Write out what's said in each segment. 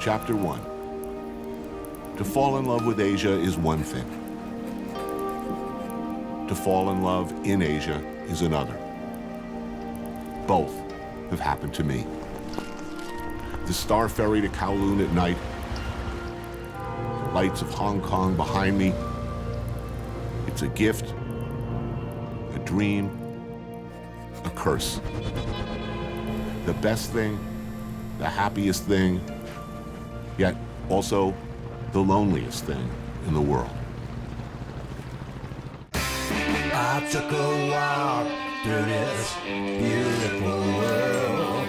Chapter 1. To fall in love with Asia is one thing. To fall in love in Asia is another. Both have happened to me. The Star Ferry to Kowloon at night, the lights of Hong Kong behind me. It's a gift, a dream, a curse. The best thing, the happiest thing, yet also the loneliest thing in the world. I took a walk through this beautiful world,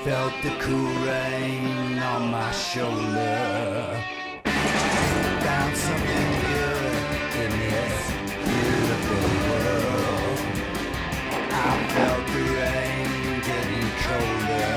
felt the cool rain on my shoulder, found something good in this beautiful world. I felt the rain getting colder.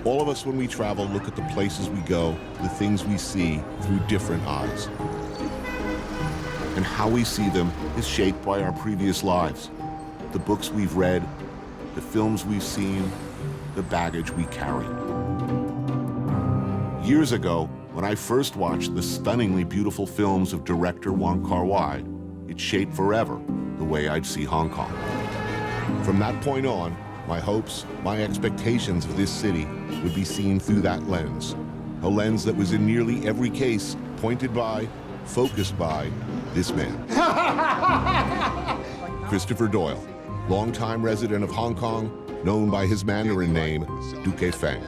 All of us, when we travel, look at the places we go, the things we see through different eyes. And how we see them is shaped by our previous lives, the books we've read, the films we've seen, the baggage we carry. Years ago, when I first watched the stunningly beautiful films of director Wong Kar-wai, it shaped forever the way I'd see Hong Kong. From that point on, my hopes, my expectations of this city would be seen through that lens, a lens that was in nearly every case pointed by, focused by, this man. Christopher Doyle, longtime resident of Hong Kong, known by his Mandarin name, Duque Feng.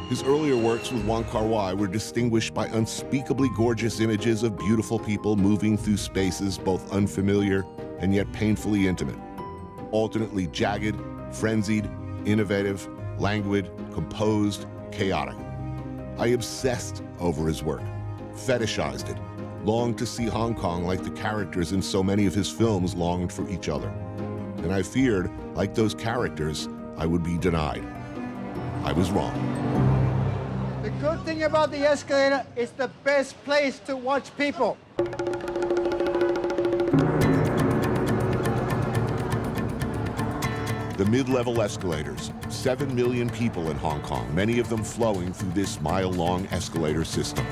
His earlier works with Wong Kar-wai were distinguished by unspeakably gorgeous images of beautiful people moving through spaces both unfamiliar and yet painfully intimate. Alternately jagged, frenzied, innovative, languid, composed, chaotic. I obsessed over his work, fetishized it, longed to see Hong Kong like the characters in so many of his films longed for each other. And I feared, like those characters, I would be denied. I was wrong. The good thing about the escalator, it's the best place to watch people. The mid-level escalators, 7 million people in Hong Kong, many of them flowing through this mile-long escalator system.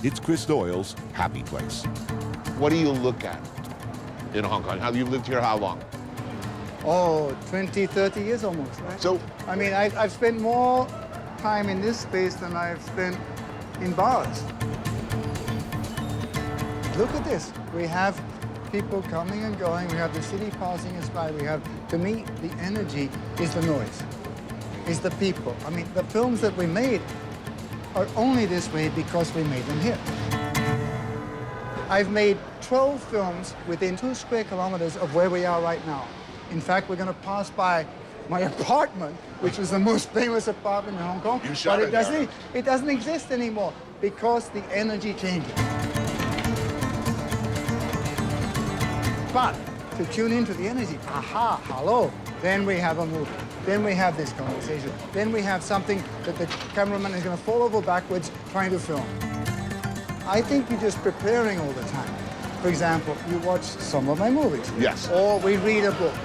It's Chris Doyle's happy place. What do you look at in Hong Kong? You've lived here how long? Oh, 20, 30 years almost, right? So, I mean, I've spent more time in this space than I've spent in bars. Look at this. We have people coming and going. We have the city passing us by. We have, to me, the energy is the noise, is the people. I mean, the films that we made are only this way because we made them here. I've made 12 films within 2 square kilometers of where we are right now. In fact, we're going to pass by my apartment, which was the most famous apartment in Hong Kong. You shot but it it doesn't exist anymore because the energy changes. But to tune into the energy, aha, hello, then we have a movie. Then we have this conversation. Then we have something that the cameraman is going to fall over backwards trying to film. I think you're just preparing all the time. For example, you watch some of my movies. Yes. Or we read a book.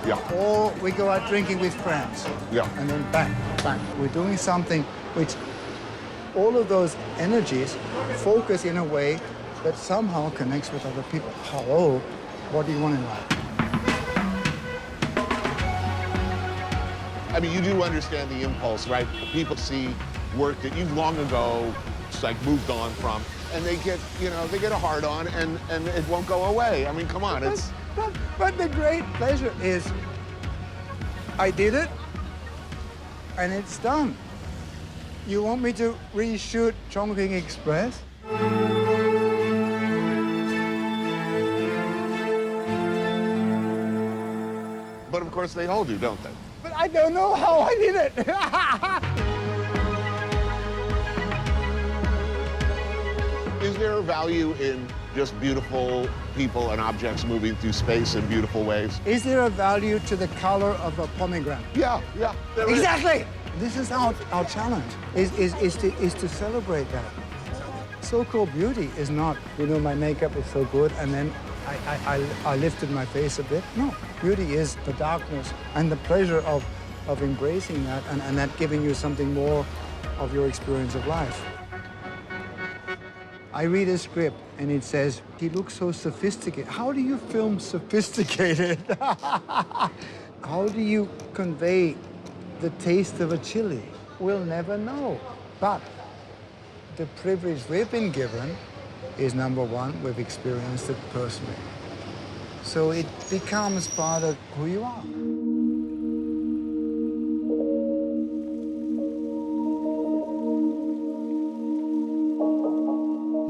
Yeah. Or we go out drinking with friends. Yeah. And then bang, bang. We're doing something which all of those energies focus in a way that somehow connects with other people. Hello, what do you want in life? I mean, you do understand the impulse, right? People see work that you've long ago moved on from, and they get, they get a hard on, and it won't go away. I mean, come on, it's. But the great pleasure is, I did it, and it's done. You want me to reshoot Chungking Express? But of course they all do, don't they? But I don't know how I did it. Is there a value in just beautiful people and objects moving through space in beautiful ways? Is there a value to the color of a pomegranate? Yeah, there is. Exactly. This is our challenge, is to celebrate that. So-called beauty is not, you know, my makeup is so good and then I lifted my face a bit. No, beauty is the darkness and the pleasure of embracing that and that giving you something more of your experience of life. I read a script and it says, he looks so sophisticated. How do you film sophisticated? How do you convey the taste of a chili? We'll never know. But the privilege we've been given is number one, we've experienced it personally. So it becomes part of who you are.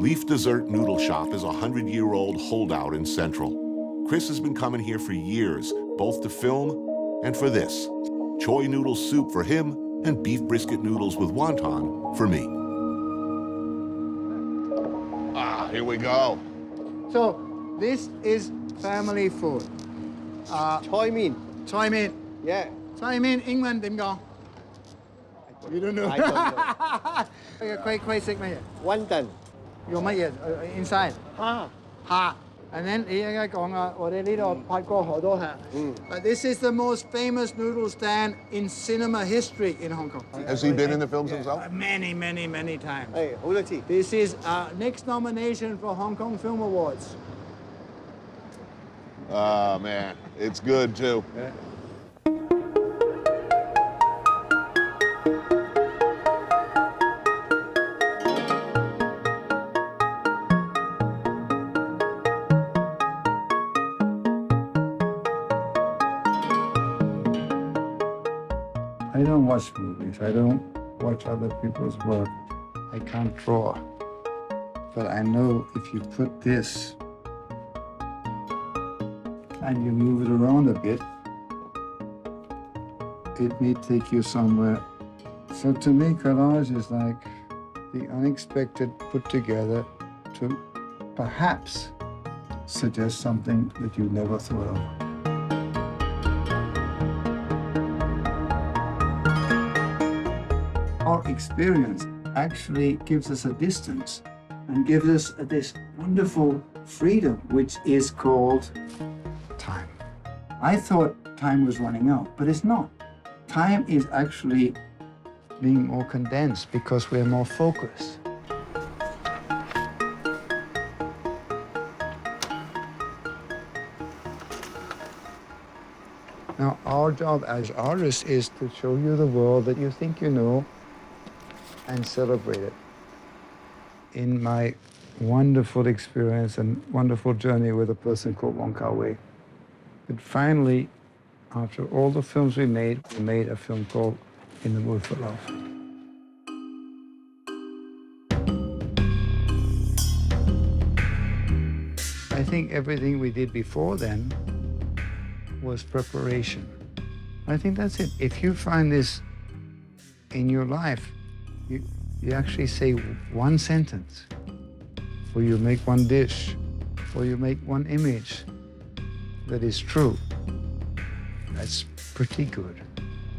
Leaf Dessert Noodle Shop is a 100-year-old holdout in Central. Chris has been coming here for years, both to film and for this. Choy noodle soup for him and beef brisket noodles with wonton for me. Ah, here we go. So this is family food. Choy mein. Choy mein. Yeah. Choy mein 英文點講? You don't know. I don't know. 佢食乜嘢? Wonton. 用乜嘢 inside? 蝦. And then 你應該講啊，我哋呢度拍過好多下。But this is the most famous noodle stand in cinema history in Hong Kong. Has he been in the films himself? Many, many, many times. 係好多次。This is next nomination for Hong Kong Film Awards. Oh, man, it's good, too. I don't watch movies. I don't watch other people's work. I can't draw. But I know if you put this and you move it around a bit, it may take you somewhere. So to me, collage is like the unexpected put together to perhaps suggest something that you never thought of. Our experience actually gives us a distance and gives us this wonderful freedom, which is called time. I thought time was running out, but it's not. Time is actually being more condensed because we're more focused. Now, our job as artists is to show you the world that you think you know and celebrate it. In my wonderful experience and wonderful journey with a person called Wong Kar-wai, but finally, after all the films we made a film called In the Mood for Love. I think everything we did before then was preparation. I think that's it. If you find this in your life, you actually say one sentence, or you make one dish, or you make one image that is true. That's pretty good,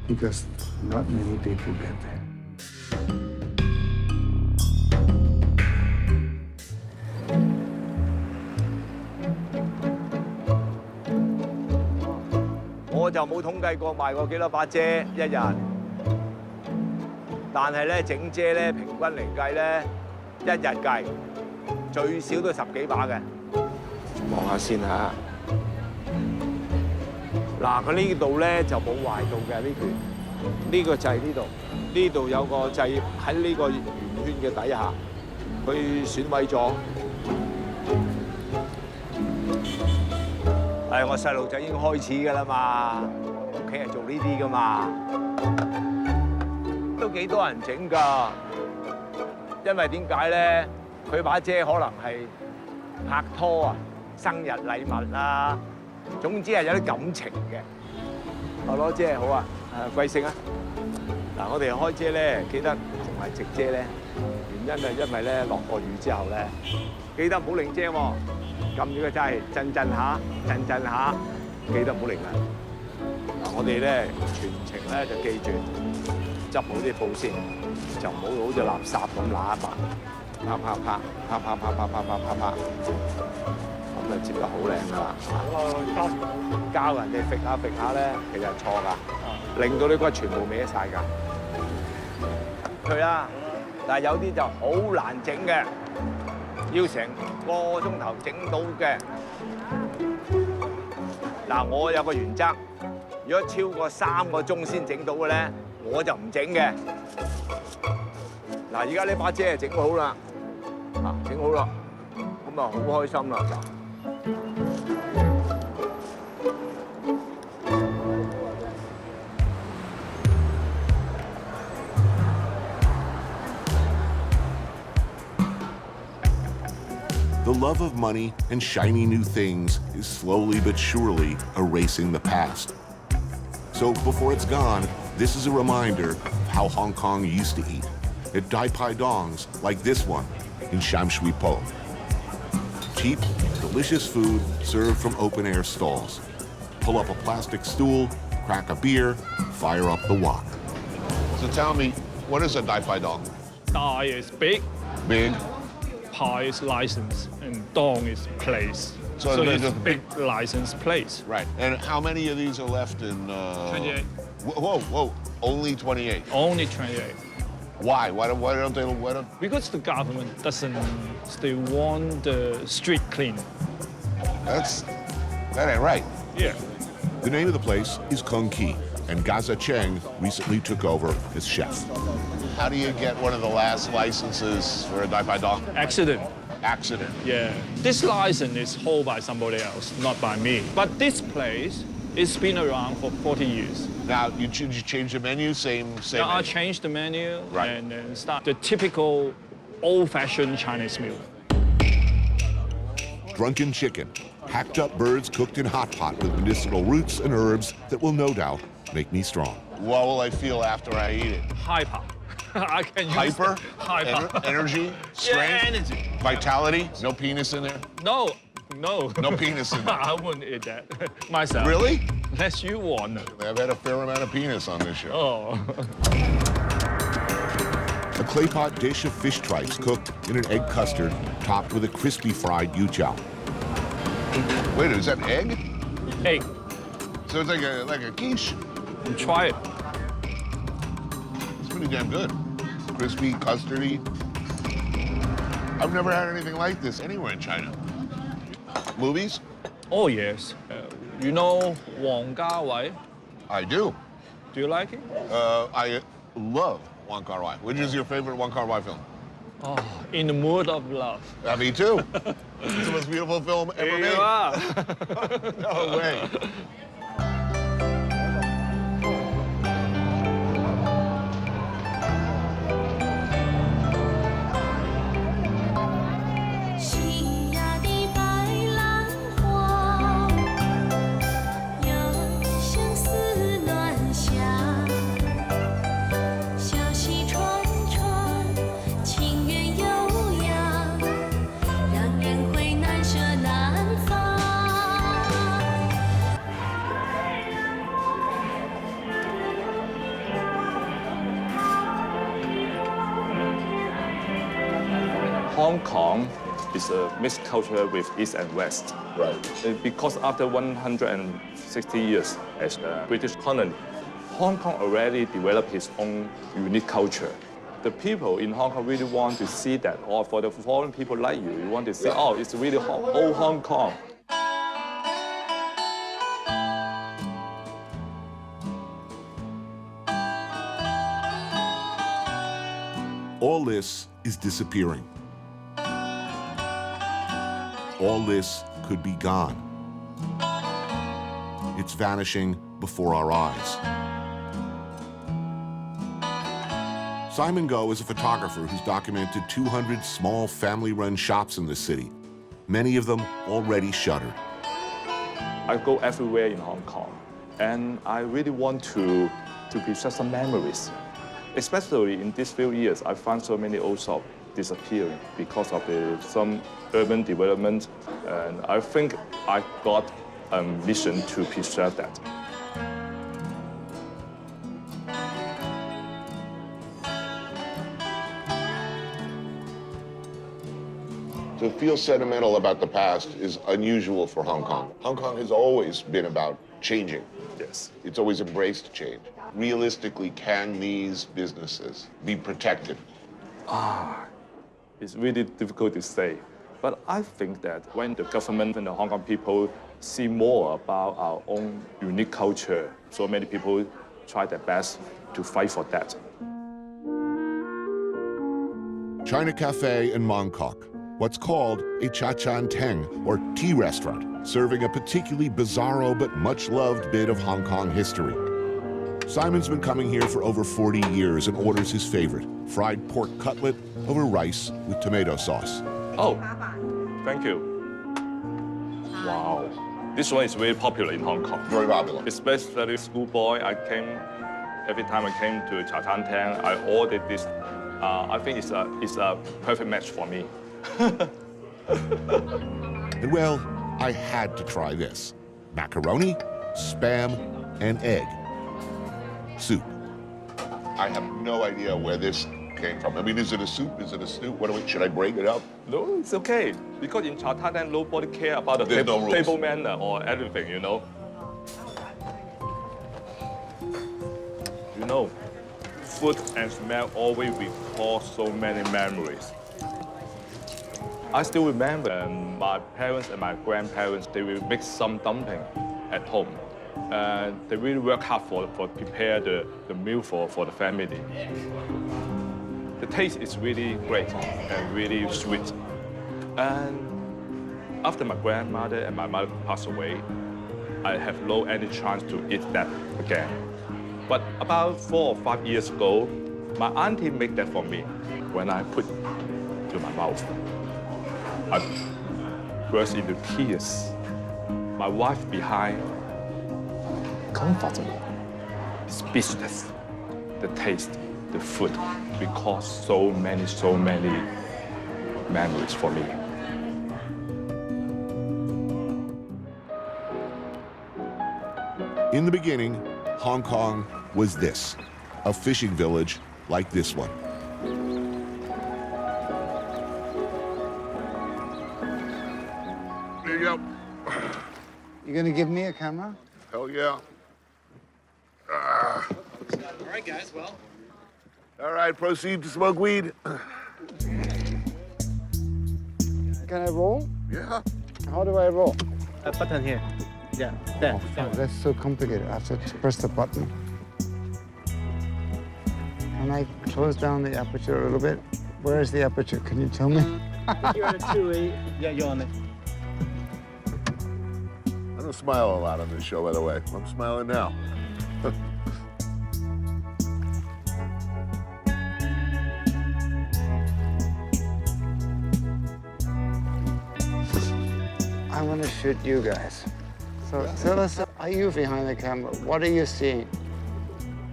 because not many people get there. 我就冇統計過賣過幾多把遮一日，但係咧整遮咧平均嚟計咧，一日計最少都10幾把嘅。望下先嚇。嗱，佢呢度咧就冇壞到嘅呢段，呢個掣呢度，呢度有個掣喺呢個圓圈嘅底下，佢損毀咗。係我細路仔已經開始㗎啦嘛，屋企係做呢啲㗎嘛。都幾多人整㗎，因為點解咧？佢把遮可能係拍拖啊、生日禮物啊，總之係有啲感情嘅。我攞遮好啊，貴姓啊？嗱，我哋開遮咧，記得同埋直遮咧，原因係因為咧落過雨之後咧，記得唔好擰遮喎，撳住個掣，震下，震下，記得唔好擰啊！嗱，我哋咧全程咧就記住執好啲布先，就唔好好似垃圾咁揦一把，啪，咁就接得好靚㗎啦。教人哋揈下咧，其實係錯㗎，令到啲骨全部歪晒㗎。佢啦，但係有啲就好難整嘅，要成個鐘頭整到嘅。嗱，我有個原則，如果超過3個鐘先整到嘅咧，我就唔整嘅。嗱，而家呢把遮整好啦，整好啦，咁啊好開心啦就。The love of money and shiny new things is slowly but surely erasing the past. So before it's gone, this is a reminder of how Hong Kong used to eat, at Dai Pai Dongs like this one in Sham Shui Po. Cheap, delicious food served from open-air stalls. Pull up a plastic stool, crack a beer, fire up the wok. So tell me, what is a Dai Pai Dong? Dai is big, Big. Pai is license, and Dong is place. So So there's it's a- big license place. Right. And how many of these are left in? 28. Whoa! Only 28. Only 28. Why? Why don't they? Because the government doesn't still want the street clean. That ain't right. Yeah. The name of the place is Kung Ki, and Gaza Cheng recently took over as chef. How do you get one of the last licenses for a Dai Pai Dong? Accident. Accident. Yeah. This license is held by somebody else, not by me. But this place it's been around for 40 years. Now you change the menu, same. Now I menu. changed the menu Right. and then start the typical old-fashioned Chinese meal. Drunken chicken, hacked up birds cooked in hot pot with medicinal roots and herbs that will no doubt make me strong. What will I feel after I eat it? Hyper. I can use Hyper? Hyper. Energy? Strength? Yeah, energy. Vitality? No penis in there? No. No penis in there. I wouldn't eat that myself. Really? Unless you want. I've had a fair amount of penis on this show. Oh. A clay pot dish of fish tripe cooked in an egg custard topped with a crispy fried yu chow. Wait, is that egg? Egg. So it's like a quiche. Try it. It's pretty damn good. Crispy, custardy. I've never had anything like this anywhere in China. Movies? Oh, yes. You know Wong Kar-wai? I do. Do you like it? I love Wong Kar-wai. Which is your favorite Wong Kar-wai film? Oh, In the Mood of Love. Me too. It's the most beautiful film ever Here made. you are. No way. Hong Kong is a mixed culture with East and West. Right. Because after 160 years as a British colony, Hong Kong already developed its own unique culture. The people in Hong Kong really want to see that, or for the foreign people like you want to see, oh, it's really old Hong Kong. All this is disappearing. All this could be gone. It's vanishing before our eyes. Simon Goh is a photographer who's documented 200 small family-run shops in the city, many of them already shuttered. I go everywhere in Hong Kong, and I really want to preserve some memories. Especially in these few years, I found so many old shops disappearing because of some urban development, and I think I got a mission to preserve that. To feel sentimental about the past is unusual for Hong Kong. Hong Kong has always been about changing. Yes. It's always embraced change. Realistically, can these businesses be protected? It's really difficult to say. But I think that when the government and the Hong Kong people see more about our own unique culture, so many people try their best to fight for that. China Cafe in Mongkok, what's called a cha-chan teng, or tea restaurant, serving a particularly bizarro but much-loved bit of Hong Kong history. Simon's been coming here for over 40 years and orders his favorite, fried pork cutlet over rice with tomato sauce. Oh, thank you. Wow. This one is very popular in Hong Kong. Very popular. Especially schoolboy, every time I came to Cha Chan Tang, I ordered this. I think it's a perfect match for me. And well, I had to try this. Macaroni, spam, and egg. Soup. I have no idea where this came from. I mean, is it a soup? Is it a stew? Should I break it up? No, it's okay. Because in Cha Chan Tang, nobody care about the There's no rules. table manner or anything, you know. You know, food and smell always recall so many memories. I still remember my parents and my grandparents, they will make some dumpling at home. And they really work hard for prepare the meal for the family. The taste is really great and really sweet. And after my grandmother and my mother passed away, I have no any chance to eat that again. But about 4 or 5 years ago, my auntie made that for me. When I put to my mouth, I burst into tears. My wife behind, comfortable, speechless. The taste, the food, recalls so many memories for me. In the beginning, Hong Kong was this, a fishing village like this one. There you go. You gonna give me a camera? Hell yeah. All right, guys, well. All right, proceed to smoke weed. Can I roll? Yeah. How do I roll? A button here. Yeah, there. Oh, that's so complicated. I have to press the button. Can I close down the aperture a little bit? Where is the aperture? Can you tell me? You're on a 2-8. Yeah, you're on it. I don't smile a lot on this show, by the way. I'm smiling now. I want to shoot you guys. So tell us, are you behind the camera? What are you seeing?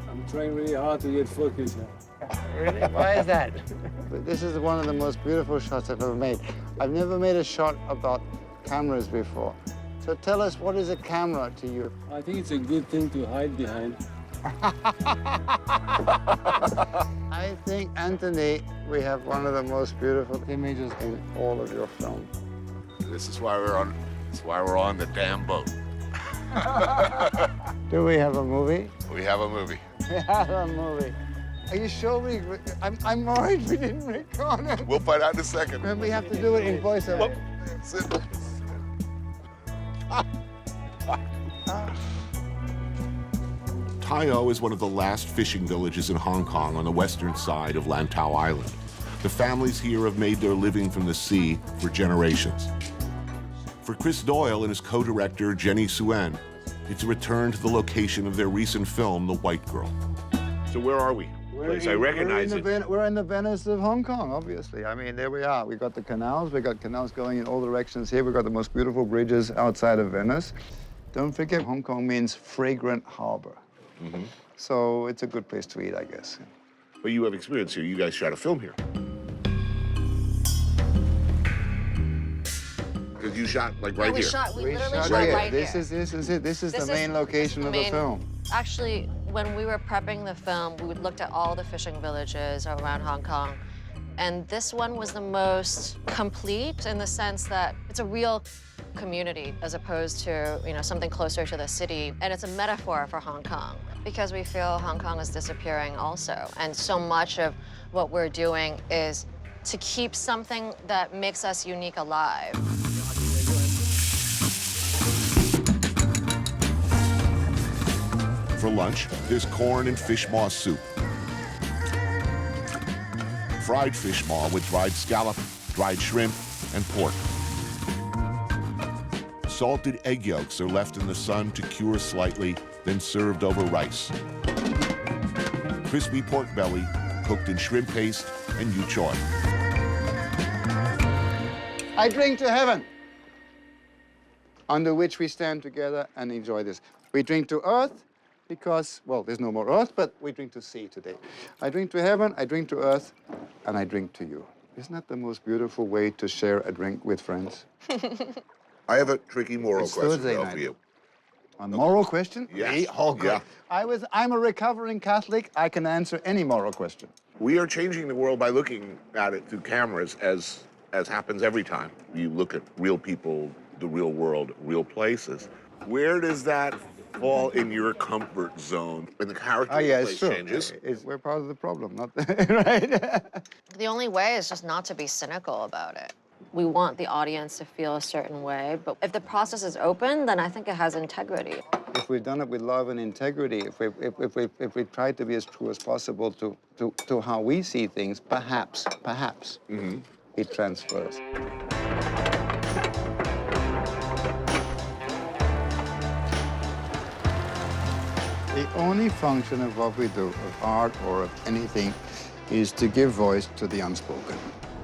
I'm trying really hard to get focus. Really? Why is that? This is one of the most beautiful shots I've ever made. I've never made a shot about cameras before. So tell us, what is a camera to you? I think it's a good thing to hide behind. I think, Anthony, we have one of the most beautiful images in all of your film. This is why we're on the damn boat. Do we have a movie? We have a movie. We have a movie. Are you sure I'm worried we didn't record it. We'll find out in a second. And we have to do it in voiceover. Sit. Tai O is one of the last fishing villages in Hong Kong on the western side of Lantau Island. The families here have made their living from the sea for generations. For Chris Doyle and his co-director, Jenny Suen, it's a return to the location of their recent film, The White Girl. So where are we? place. I recognize it. We're in the Venice of Hong Kong, obviously. I mean, there we are. We've got the canals. We've got canals going in all directions here. We've got the most beautiful bridges outside of Venice. Don't forget, Hong Kong means fragrant harbor. Mm-hmm. So it's a good place to eat, I guess. But you have experience here. You guys shot a film here. Because you shot like right we here. We literally shot shot here. right This here. is it. This is the main location of the film. Actually, when we were prepping the film, we looked at all the fishing villages around Hong Kong. And this one was the most complete in the sense that it's a real community as opposed to, something closer to the city. And it's a metaphor for Hong Kong because we feel Hong Kong is disappearing also. And so much of what we're doing is to keep something that makes us unique alive. For lunch, there's corn and fish maw soup. Fried fish maw with dried scallop, dried shrimp, and pork. Salted egg yolks are left in the sun to cure slightly, then served over rice. Crispy pork belly, cooked in shrimp paste and yu choy. I drink to heaven, under which we stand together and enjoy this. We drink to earth because, well, there's no more earth, but we drink to sea today. I drink to heaven, I drink to earth, and I drink to you. Isn't that the most beautiful way to share a drink with friends? I have a tricky moral It's question Thursday though night. for you. A moral question? Yes. Me? Oh, good. Yeah. I'm a recovering Catholic. I can answer any moral question. We are changing the world by looking at it through cameras as happens every time. You look at real people, the real world, real places. Where does that fall in your comfort zone when the character of the place changes? We're part of the problem, not right? The only way is just not to be cynical about it. We want the audience to feel a certain way, but if the process is open, then I think it has integrity. If we've done it with love and integrity, if we try to be as true as possible to how we see things, perhaps, it transfers. The only function of what we do, of art or of anything, is to give voice to the unspoken,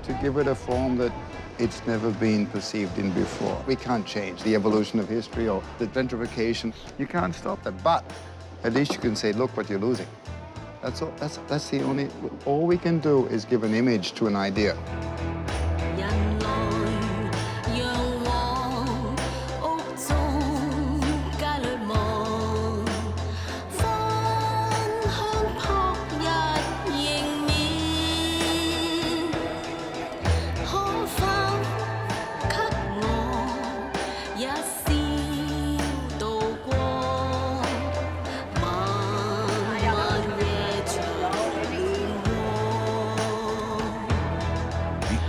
to give it a form that it's never been perceived in before. We can't change the evolution of history or the gentrification. You can't stop that, but at least you can say, look what you're losing. That's all. That's the only. All we can do is give an image to an idea.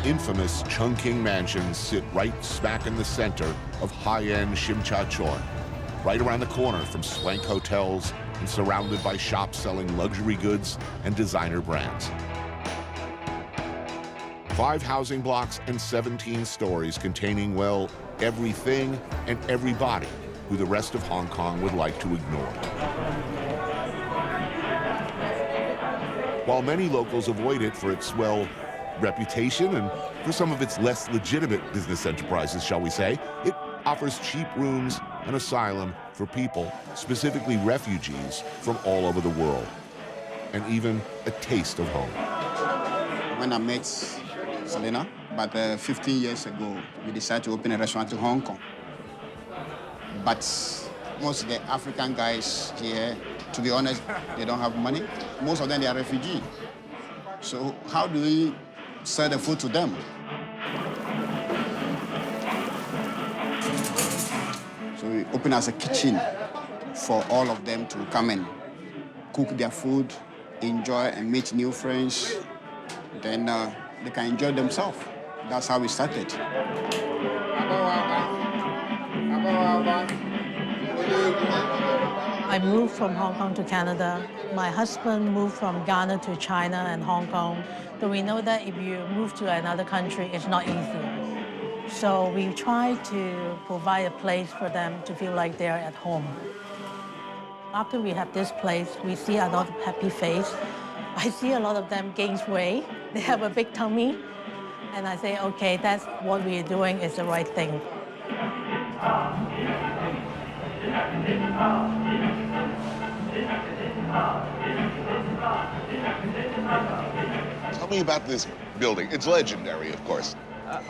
Infamous Chungking mansions sit right smack in the center of high-end Shimcha-chor, right around the corner from swank hotels and surrounded by shops selling luxury goods and designer brands. 5 housing blocks and 17 stories containing, well, everything and everybody who the rest of Hong Kong would like to ignore. While many locals avoid it for its, well, reputation and for some of its less legitimate business enterprises, shall we say, it offers cheap rooms and asylum for people, specifically refugees, from all over the world, and even a taste of home. When I met Selena, about 15 years ago, we decided to open a restaurant in Hong Kong. But most of the African guys here, to be honest, they don't have money. Most of them, they are refugees. So how do we sell the food to them? So we open as a kitchen for all of them to come and cook their food, enjoy and meet new friends. Then they can enjoy themselves. That's how we started. I moved from Hong Kong to Canada. My husband moved from Ghana to China and Hong Kong. So we know that if you move to another country, it's not easy. So we try to provide a place for them to feel like they're at home. After we have this place, we see a lot of happy face. I see a lot of them gain weight. They have a big tummy. And I say, okay, that's what we're doing is the right thing. Tell me about this building. It's legendary, of course.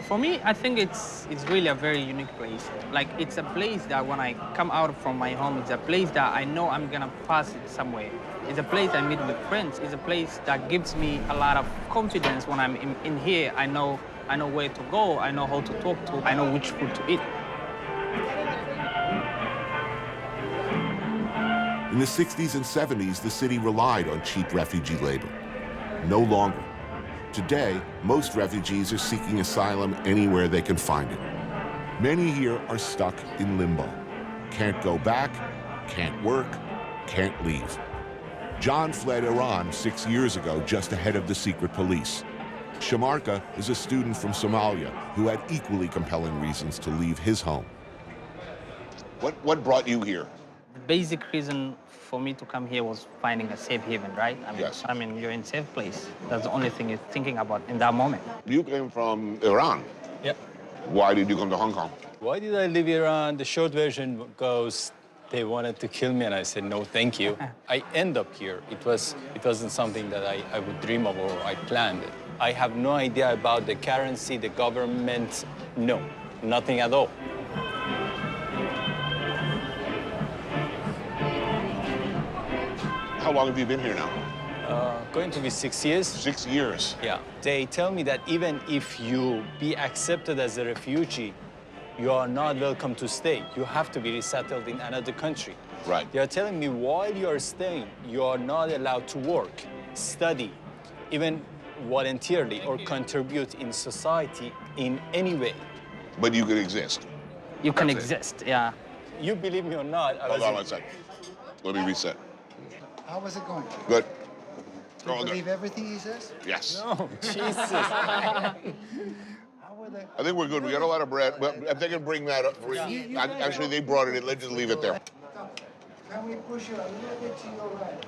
For me, I think it's really a very unique place. Like, it's a place that when I come out from my home, it's a place that I know I'm gonna pass it somewhere. It's a place I meet with friends. It's a place that gives me a lot of confidence when I'm in here. I know where to go. I know how to talk to. I know which food to eat. In the 60s and 70s, the city relied on cheap refugee labor. No longer. Today, most refugees are seeking asylum anywhere they can find it. Many here are stuck in limbo. Can't go back, can't work, can't leave. John fled Iran 6 years ago, just ahead of the secret police. Shamarka is a student from Somalia who had equally compelling reasons to leave his home. What brought you here? The basic reason for me to come here was finding a safe haven, right? Yes. I mean, you're in a safe place. That's the only thing you're thinking about in that moment. You came from Iran. Yep. Why did you come to Hong Kong? Why did I leave Iran? The short version goes, they wanted to kill me, and I said, no, thank you. I end up here. It wasn't something that I would dream of or I planned it. I have no idea about the currency, the government, no, nothing at all. How long have you been here now? Going to be 6 years. 6 years. Yeah. They tell me that even if you be accepted as a refugee, you are not welcome to stay. You have to be resettled in another country. Right. They are telling me while you are staying, you are not allowed to work, study, even voluntarily or contribute in society in any way. But you could exist. You can That's it. exist, yeah. You believe me or not, Hold on 1 second. Let me reset. How was it going? Good. Do you Oh, believe good. everything he says? Yes. No, Jesus. How were they? I think we're good. We got a lot of bread. But if they can bring that up. Actually, they brought it in. Let's just leave it there. Can we push it a little bit to your right?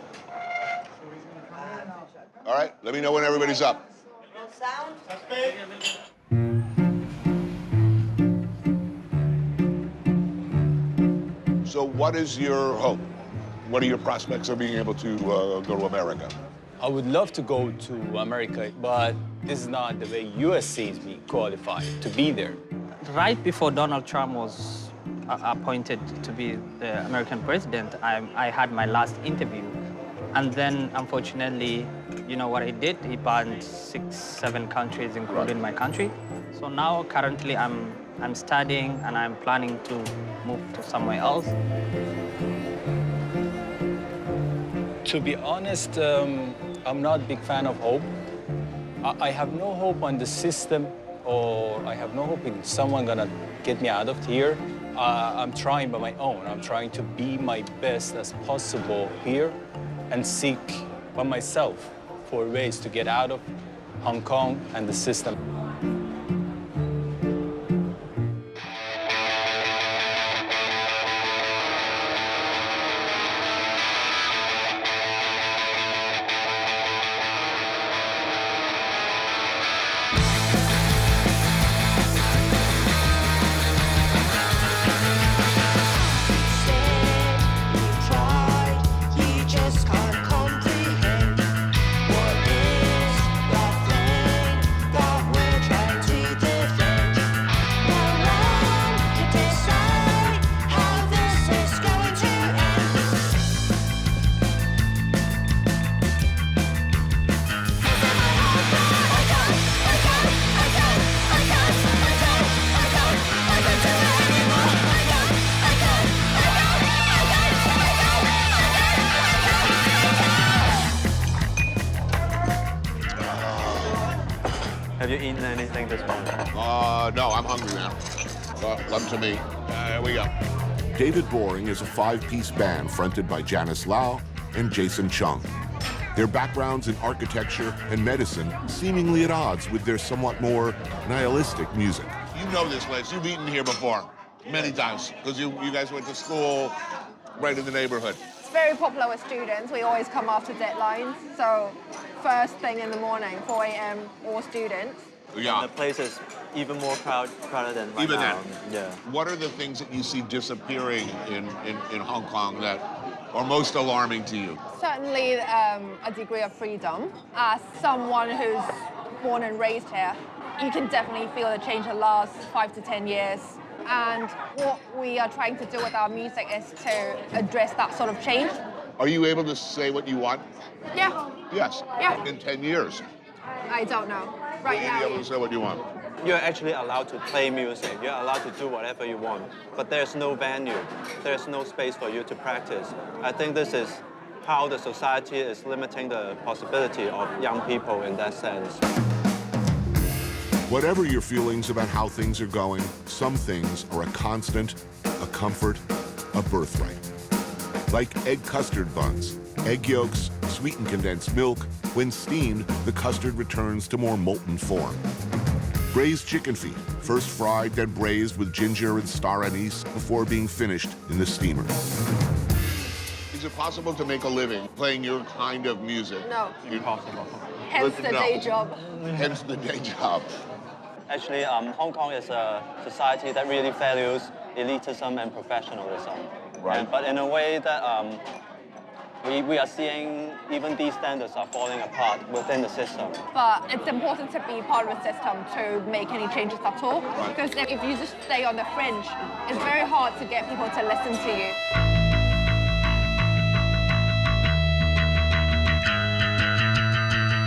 So he's gonna come in and out. All right. Let me know when everybody's up. So what is your hope? What are your prospects of being able to go to America? I would love to go to America, but this is not the way U.S. sees me qualified to be there. Right before Donald Trump was appointed to be the American president, I had my last interview. And then, unfortunately, you know what he did? He banned 6, 7 countries, including my country. So now, currently, I'm studying and I'm planning to move to somewhere else. To be honest, I'm not a big fan of hope. I have no hope on the system, or I have no hope in someone gonna get me out of here. I'm trying by my own. I'm trying to be my best as possible here and seek by myself for ways to get out of Hong Kong and the system. Have you eaten anything this morning? No, I'm hungry now. Come to me. Here we go. David Boring is a 5-piece band fronted by Janice Lau and Jason Chung. Their backgrounds in architecture and medicine seemingly at odds with their somewhat more nihilistic music. You know this place. You've eaten here before, many times, because you guys went to school right in the neighborhood. It's very popular with students. We always come after deadlines. So first thing in the morning, 4 a.m., all students. Yeah. And the place is even more crowded than right Even now. then. Yeah. What are the things that you see disappearing in Hong Kong that are most alarming to you? Certainly a degree of freedom. As someone who's born and raised here, you can definitely feel the change in the last 5 to 10 years. And what we are trying to do with our music is to address that sort of change. Are you able to say what you want? Yeah. Yes. Yeah. In 10 years. I don't know. Right Will you now. be able to say what you want? You're actually allowed to play music. You're allowed to do whatever you want. But there's no venue. There's no space for you to practice. I think this is how the society is limiting the possibility of young people in that sense. Whatever your feelings about how things are going, some things are a constant, a comfort, a birthright. Like egg custard buns, egg yolks, sweetened condensed milk. When steamed, the custard returns to more molten form. Braised chicken feet, first fried, then braised with ginger and star anise before being finished in the steamer. Is it possible to make a living playing your kind of music? No. Impossible. Hence the day job. Hence the day job. Actually, Hong Kong is a society that really values elitism and professionalism. Right. But in a way that we are seeing even these standards are falling apart within the system. But it's important to be part of the system to make any changes at all. Right. Because if you just stay on the fringe, it's very hard to get people to listen to you.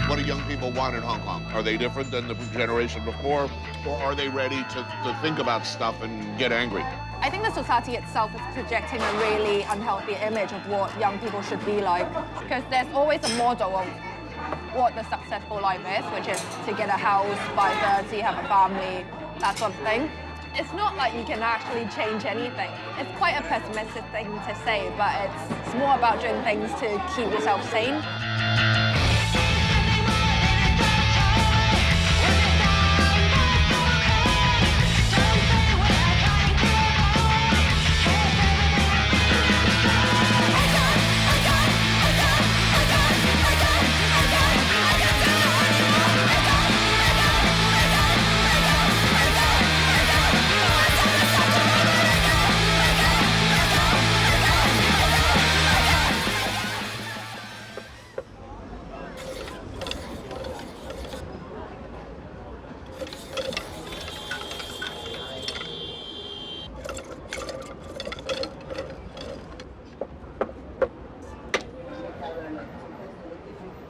What do young people want in Hong Kong? Are they different than the generation before? Or are they ready to think about stuff and get angry? I think the society itself is projecting a really unhealthy image of what young people should be like. Because there's always a model of what the successful life is, which is to get a house by 30, have a family, that sort of thing. It's not like you can actually change anything. It's quite a pessimistic thing to say, but it's more about doing things to keep yourself sane.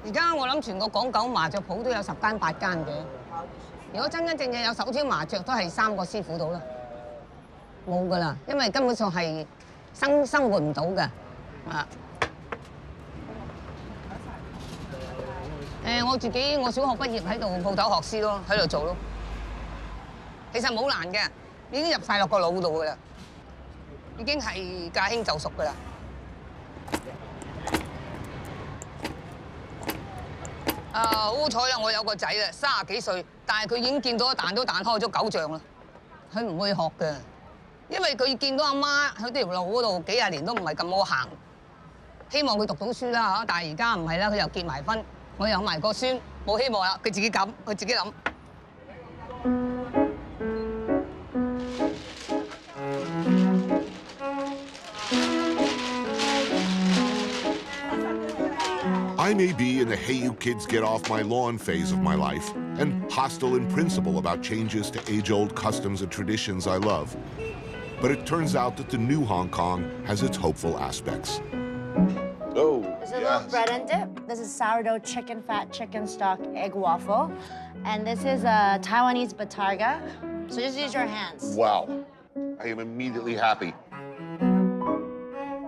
而家我諗全個港九麻雀鋪都有10間8間嘅。如果真真正正有手招麻雀，都係3個師傅到啦，冇㗎啦，因為根本上係生活唔到㗎。啊！我小學畢業喺度鋪頭學師咯，喺度做咯。其實冇難嘅，已經入晒落個腦度㗎啦，已經係駕輕就熟㗎啦。好彩啦！我有個仔啦，30幾歲，但係佢已經見到彈都彈開咗9丈啦。佢唔會學嘅，因為佢見到阿媽喺條路嗰度幾廿年都唔係咁好行。希望佢讀到書啦嚇，但係而家唔係啦，佢又結埋婚，我有埋個孫，冇希望啦，佢自己諗。I may be in the hey you kids get off my lawn phase of my life and hostile in principle about changes to age-old customs and traditions I love. But it turns out that the new Hong Kong has its hopeful aspects. Oh, There's a little bread and dip. This is sourdough chicken fat, chicken stock, egg waffle. And this is a Taiwanese batarga. So just use your hands. Wow. I am immediately happy.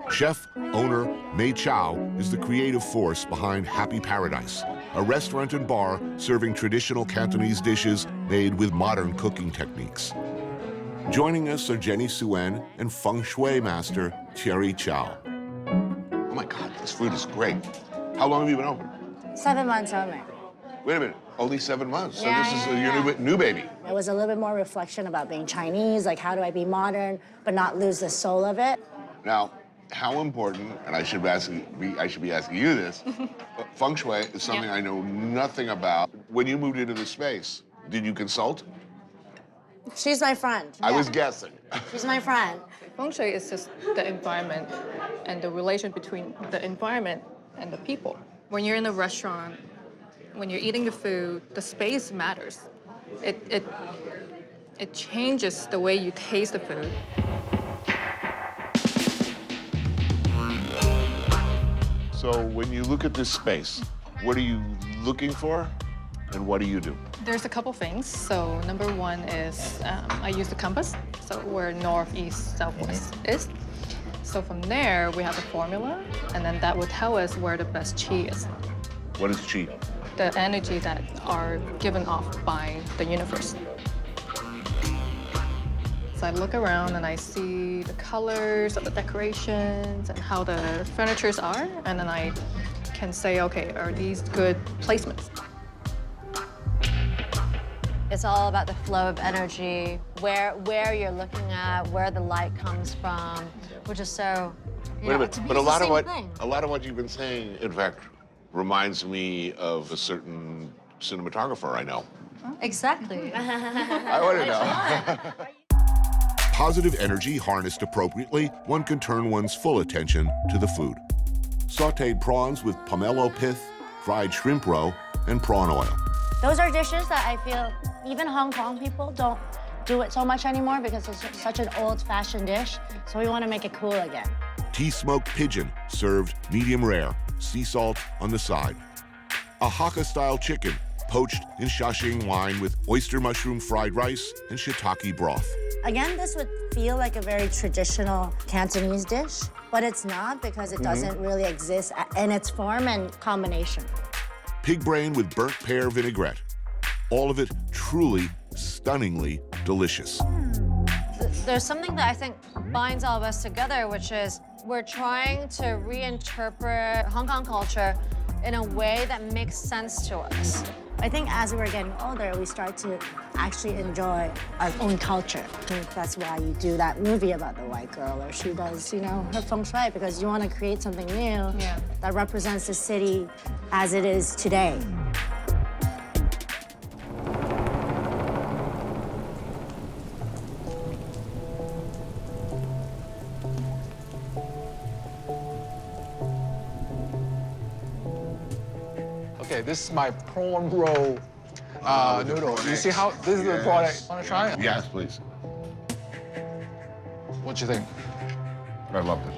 Chef, owner, Mei Chow is the creative force behind Happy Paradise, a restaurant and bar serving traditional Cantonese dishes made with modern cooking techniques. Joining us are Jenny Suen and feng shui master Thierry Chow. Oh my God, this food is great. How long have you been open? 7 months only. Wait a minute, only 7 months. So Yeah, this is yeah, your new baby. It was a little bit more reflection about being Chinese, like how do I be modern, but not lose the soul of it. Now, how important, and I should be asking you this, feng shui is something I know nothing about. When you moved into the space, did you consult? She's my friend. I was guessing. She's my friend. Feng Shui is just the environment and the relation between the environment and the people. When you're in a restaurant, when you're eating the food, the space matters. It changes the way you taste the food. So when you look at this space, what are you looking for, and what do you do? There's a couple things. So number one is I use the compass, so where north, east, southwest is. So from there, we have the formula, and then that will tell us where the best qi is. What is qi? The energy that are given off by the universe. So I look around and I see the colors of the decorations and how the furnitures are, and then I can say, okay, are these good placements? It's all about the flow of energy, where you're looking at, where the light comes from, which is so, you know, to me, but a it's the lot of same thing. what you've been saying, in fact, reminds me of a certain cinematographer I know. Exactly. I want to know. Positive energy harnessed appropriately, one can turn one's full attention to the food. Sautéed prawns with pomelo pith, fried shrimp roe, and prawn oil. Those are dishes that I feel even Hong Kong people don't do it so much anymore because it's such an old-fashioned dish. So we want to make it cool again. Tea-smoked pigeon, served medium rare, sea salt on the side. A Hakka-style chicken, poached in Chungking wine with oyster mushroom fried rice and shiitake broth. Again, this would feel like a very traditional Cantonese dish, but it's not because it doesn't really exist in its form and combination. Pig brain with burnt pear vinaigrette. All of it truly, stunningly delicious. There's something that I think binds all of us together, which is we're trying to reinterpret Hong Kong culture in a way that makes sense to us. I think as we're getting older, we start to actually enjoy our own culture. I think that's why you do that movie about the white girl, or she does, you know, her feng shui, because you want to create something new that represents the city as it is today. Okay, this is my prawn roll noodle. You see how this is the product? Want to try it? Yes, please. What do you think? I love this.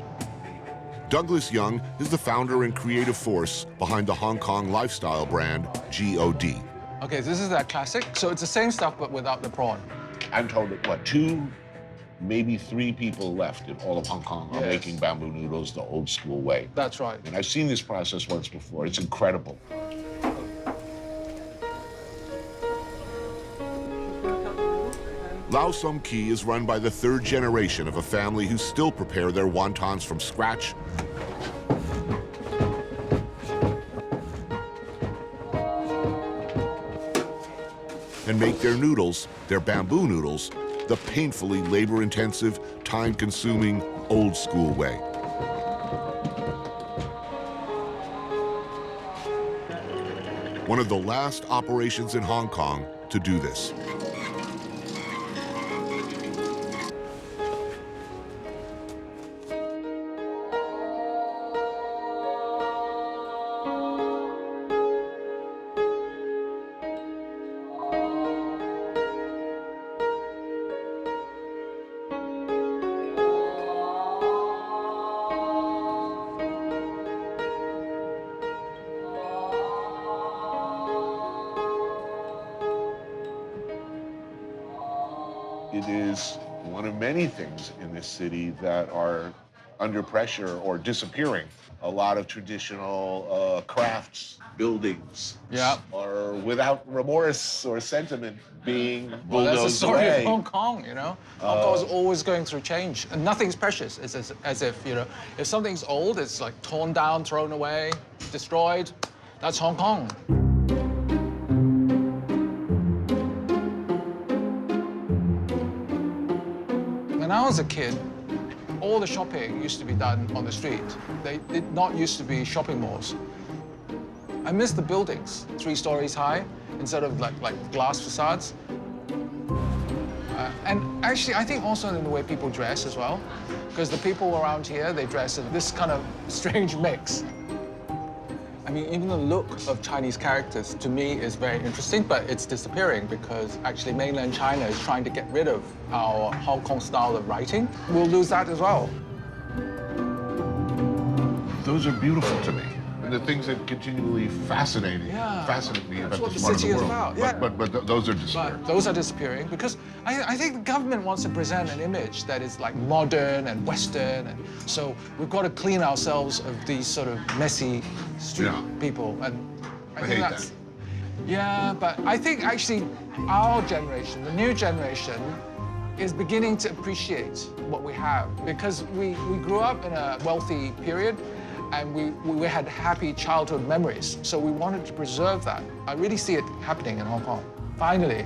Douglas Young is the founder and creative force behind the Hong Kong lifestyle brand GOD. Okay, this is that classic. So it's the same stuff, but without the prawn. I'm told that, what, 2, maybe 3 people left in all of Hong Kong are making bamboo noodles the old school way. That's right. And I've seen this process once before. It's incredible. Lau Sum Ki is run by the 3rd generation of a family who still prepare their wontons from scratch and make their noodles, their bamboo noodles, the painfully labor-intensive, time-consuming, old-school way. One of the last operations in Hong Kong to do this. It is one of many things in this city that are under pressure or disappearing. A lot of traditional crafts, buildings are without remorse or sentiment being bulldozed Well, that's the story away. of Hong Kong, you know? Hong Kong is always going through change, and nothing's precious. It's as if, you know, if something's old, it's like torn down, thrown away, destroyed. That's Hong Kong. When I was a kid, all the shopping used to be done on the street. They did not used to be shopping malls. I miss the buildings, 3 stories high, instead of like glass facades. And actually, I think also in the way people dress as well, because the people around here, they dress in this kind of strange mix. I mean, even the look of Chinese characters, to me, is very interesting, but it's disappearing because actually mainland China is trying to get rid of our Hong Kong style of writing. We'll lose that as well. Those are beautiful to me. And the things that continually fascinate me about That's what this the part of city the is world. about. Yeah. But those are disappearing. But those are disappearing because I think the government wants to present an image that is like modern and Western, and so we've got to clean ourselves of these sort of messy street people. And I think hate that's yeah. But I think actually our generation, the new generation, is beginning to appreciate what we have because we grew up in a wealthy period. And we had happy childhood memories, so we wanted to preserve that. I really see it happening in Hong Kong, finally.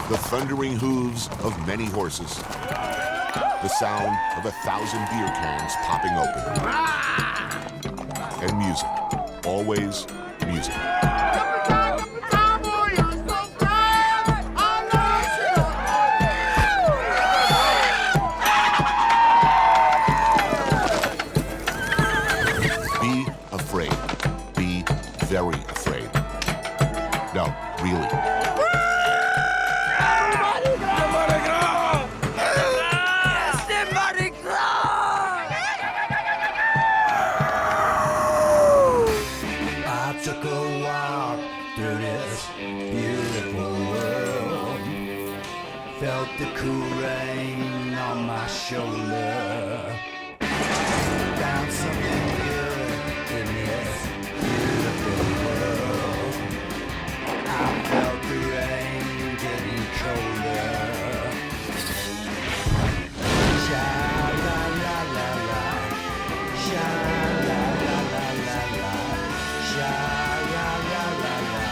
The thundering hooves of many horses. The sound of 1,000 beer cans popping open. And music. Always music. Be afraid. Be very afraid. No, really. Felt the cool rain on my shoulder. Found something good in this beautiful world. I felt the rain getting colder. Sha la la la la, sha la la la la la, sha la la la la,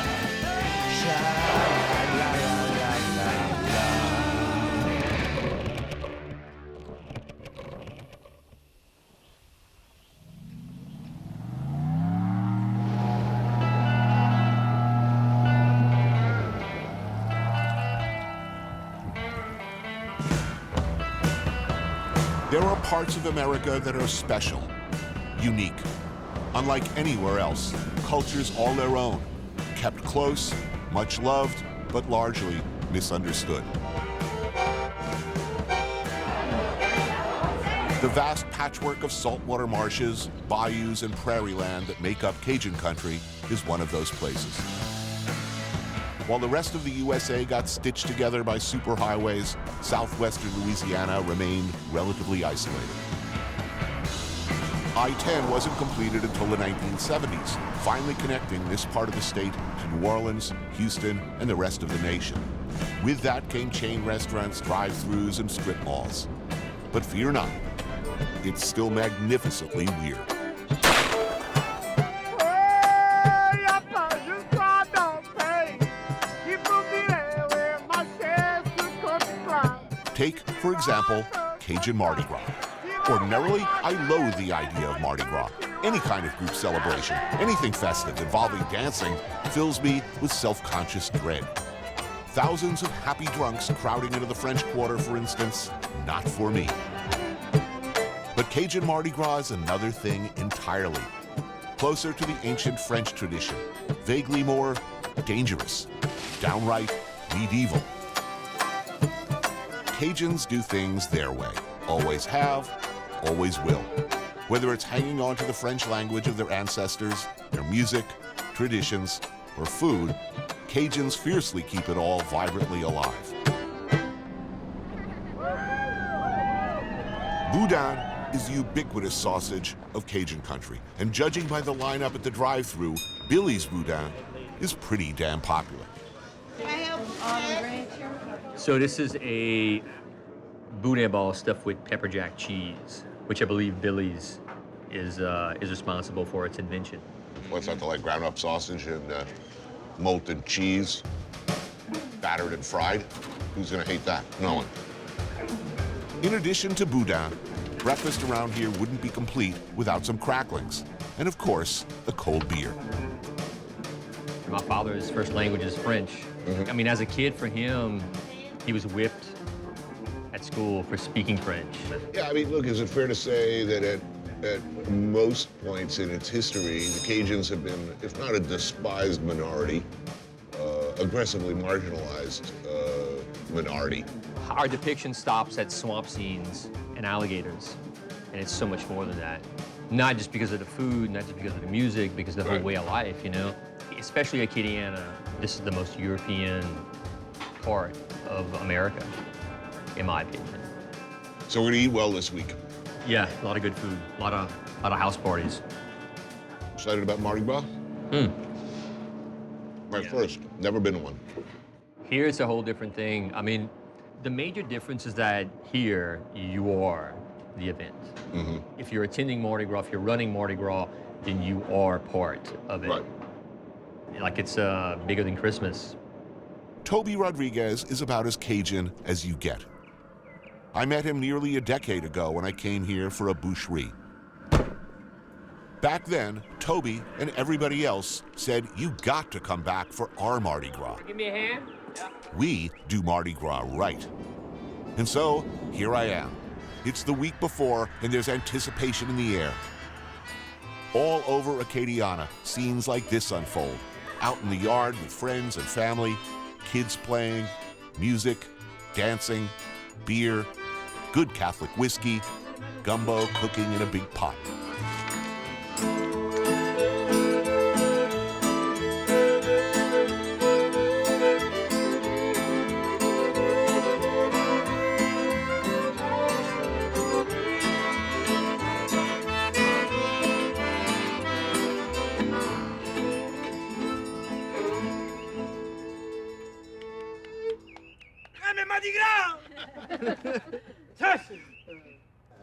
sha la la la la. There are parts of America that are special, unique. Unlike anywhere else, cultures all their own, kept close, much loved, but largely misunderstood. The vast patchwork of saltwater marshes, bayous, and prairie land that make up Cajun country is one of those places. While the rest of the USA got stitched together by superhighways, southwestern Louisiana remained relatively isolated. I-10 wasn't completed until the 1970s, finally connecting this part of the state to New Orleans, Houston, and the rest of the nation. With that came chain restaurants, drive-thrus, and strip malls. But fear not, it's still magnificently weird. Take, for example, Cajun Mardi Gras. Ordinarily, I loathe the idea of Mardi Gras. Any kind of group celebration, anything festive involving dancing, fills me with self-conscious dread. Thousands of happy drunks crowding into the French Quarter, for instance, not for me. But Cajun Mardi Gras is another thing entirely. Closer to the ancient French tradition, vaguely more dangerous, downright medieval. Cajuns do things their way. Always have, always will. Whether it's hanging on to the French language of their ancestors, their music, traditions, or food, Cajuns fiercely keep it all vibrantly alive. Boudin is the ubiquitous sausage of Cajun country, and judging by the lineup at the drive-thru, Billy's Boudin is pretty damn popular. So this is a Boudin ball stuffed with pepper jack cheese, which I believe Billy's is responsible for its invention. What's that, like ground up sausage and molten cheese, battered and fried? Who's gonna hate that? No one. In addition to Boudin, breakfast around here wouldn't be complete without some cracklings, and of course, a cold beer. My father's first language is French. I mean, as a kid, for him, he was whipped at school for speaking French. Yeah, I mean, look, is it fair to say that at most points in its history, the Cajuns have been, if not a despised minority, aggressively marginalized minority? Our depiction stops at swamp scenes and alligators, and it's so much more than that. Not just because of the food, not just because of the music, because of the whole way of life, you know? Especially Acadiana, this is the most European part of America, in my opinion. So we're gonna eat well this week. Yeah, a lot of good food, a lot of house parties. Excited about Mardi Gras? My first, never been to one. Here it's a whole different thing. I mean, the major difference is that here you are the event. If you're attending Mardi Gras, if you're running Mardi Gras, then you are part of it. Right. Like it's bigger than Christmas. Toby Rodriguez is about as Cajun as you get. I met him nearly a decade ago when I came here for a boucherie. Back then, Toby and everybody else said, you got to come back for our Mardi Gras. Give me a hand. Yeah. We do Mardi Gras right. And so, here I am. It's the week before, and there's anticipation in the air. All over Acadiana, scenes like this unfold. Out in the yard with friends and family, kids playing, music, dancing, beer, good Catholic whiskey, gumbo cooking in a big pot.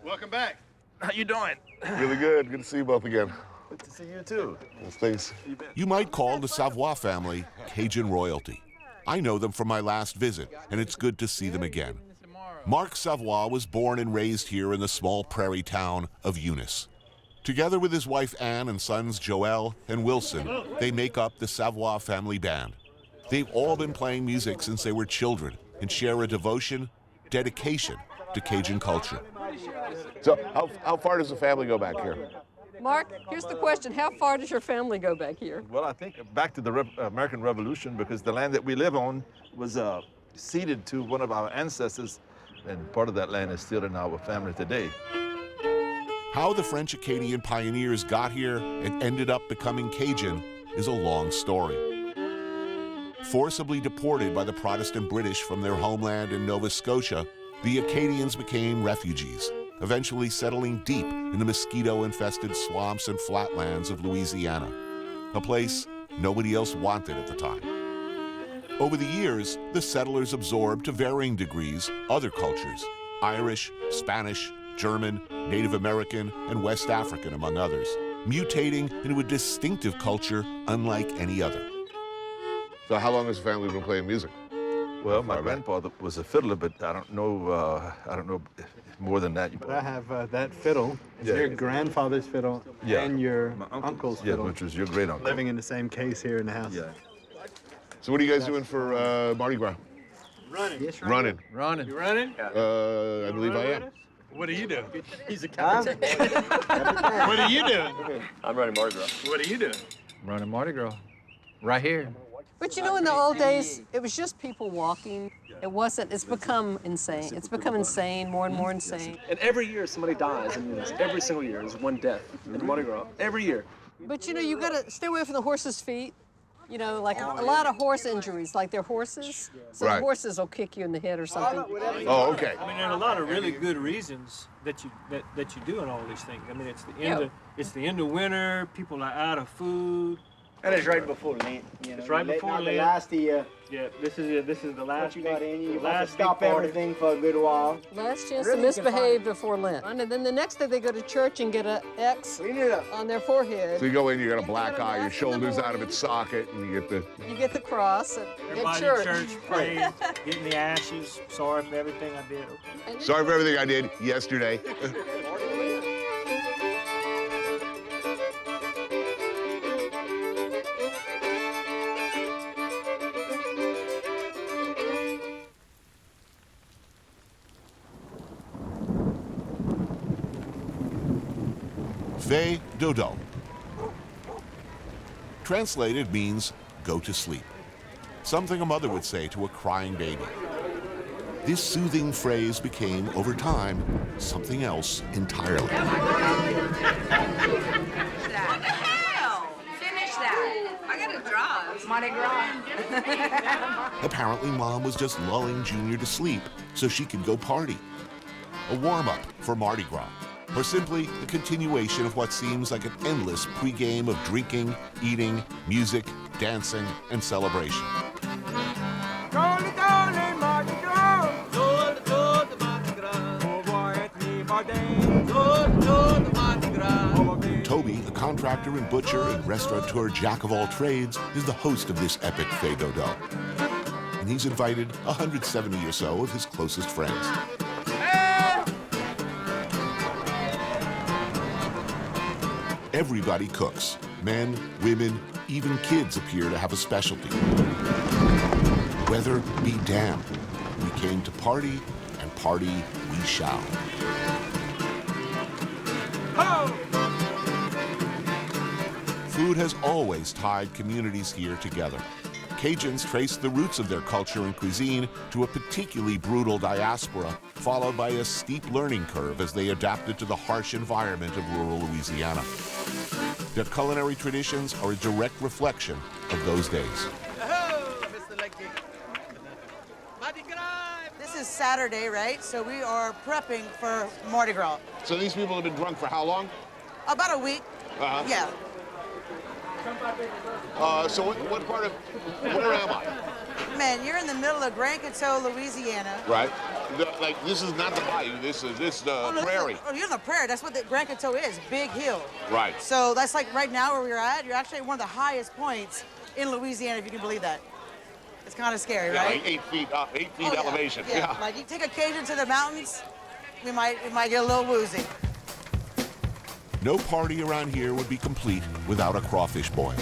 Welcome back. How you doing? Really good. Good to see you both again. Good to see you too. Thanks. You might call the Savoie family Cajun royalty. I know them from my last visit, and it's good to see them again. Marc Savoie was born and raised here in the small prairie town of Eunice. Together with his wife Anne and sons Joel and Wilson, they make up the Savoie family band. They've all been playing music since they were children and share a devotion, dedication to Cajun culture. So how far does the family go back here? Mark, here's the question. How far does your family go back here? Well, I think back to the American Revolution, because the land that we live on was ceded to one of our ancestors, and part of that land is still in our family today. How the French Acadian pioneers got here and ended up becoming Cajun is a long story. Forcibly deported by the Protestant British from their homeland in Nova Scotia, the Acadians became refugees, eventually settling deep in the mosquito-infested swamps and flatlands of Louisiana, a place nobody else wanted at the time. Over the years, the settlers absorbed to varying degrees other cultures, Irish, Spanish, German, Native American, and West African, among others, mutating into a distinctive culture unlike any other. So how long has the family been playing music? Well, my grandfather was a fiddler, but I don't know more than that. But I have that fiddle. It's your grandfather's fiddle and your uncle's fiddle. Yeah, which was your great uncle. Living in the same case here in the house. Yeah. So what are you guys doing for Mardi Gras? Running. Yes, running. Running. You running? I believe I am. What are you doing? He's a captain. What are you doing? I'm running Mardi Gras. What are you doing? Running Mardi Gras. Right here. But you know, in the old days, it was just people walking. It wasn't, it's become insane. It's become insane, more and more insane. And every year somebody dies in this. Every single year there's one death in Mardi Gras. Every year. But you know, you gotta stay away from the horse's feet. You know, like a lot of horse injuries, like they're horses. So Right. the horses will kick you in the head or something. Oh, okay. I mean, there are a lot of really good reasons that you doing all these things. I mean, it's the end of winter. People are out of food. And it's right before Lent. You know, It's right before the Lent. last year. Yeah, this is the last. What you got in you. You last have to stop big party. everything for a good while. Last chance Really to misbehave before Lent. And then the next day they go to church and get an X on their forehead. So you go in, you got a black eye, your shoulders out of its socket, and you get the cross at Everybody church. in church praying, getting the ashes. Sorry for everything I did. Sorry for everything I did yesterday. Fais dodo. Translated means go to sleep. Something a mother would say to a crying baby. This soothing phrase became, over time, something else entirely. Finish that. I gotta draw. It's Mardi Gras. Apparently, Mom was just lulling Junior to sleep so she could go party. A warm-up for Mardi Gras, or simply a continuation of what seems like an endless pregame of drinking, eating, music, dancing, and celebration. Toby, a contractor and butcher and restaurateur jack of all trades, is the host of this epic Fais Dodo. And he's invited 170 or so of his closest friends. Everybody cooks. Men, women, even kids appear to have a specialty. Weather be damned. We came to party, and party we shall. Food has always tied communities here together. Cajuns trace the roots of their culture and cuisine to a particularly brutal diaspora, followed by a steep learning curve as they adapted to the harsh environment of rural Louisiana. Their culinary traditions are a direct reflection of those days. This is Saturday, right? So we are prepping for Mardi Gras. So these people have been drunk for how long? About a week. Uh-huh. Yeah. So what part of, where am I? Man, you're in the middle of Grand Coteau, Louisiana. Right. Like, this is not the bayou, this is the prairie. You're in the prairie. That's what the Grand Coteau is, big hill. Right. So that's like right now where we're at. You're actually at one of the highest points in Louisiana, if you can believe that. It's kind of scary, Yeah, right? like 8 feet up, 8 feet elevation. Yeah. Like you take a Cajun to the mountains, we might get a little woozy. No party around here would be complete without a crawfish boil.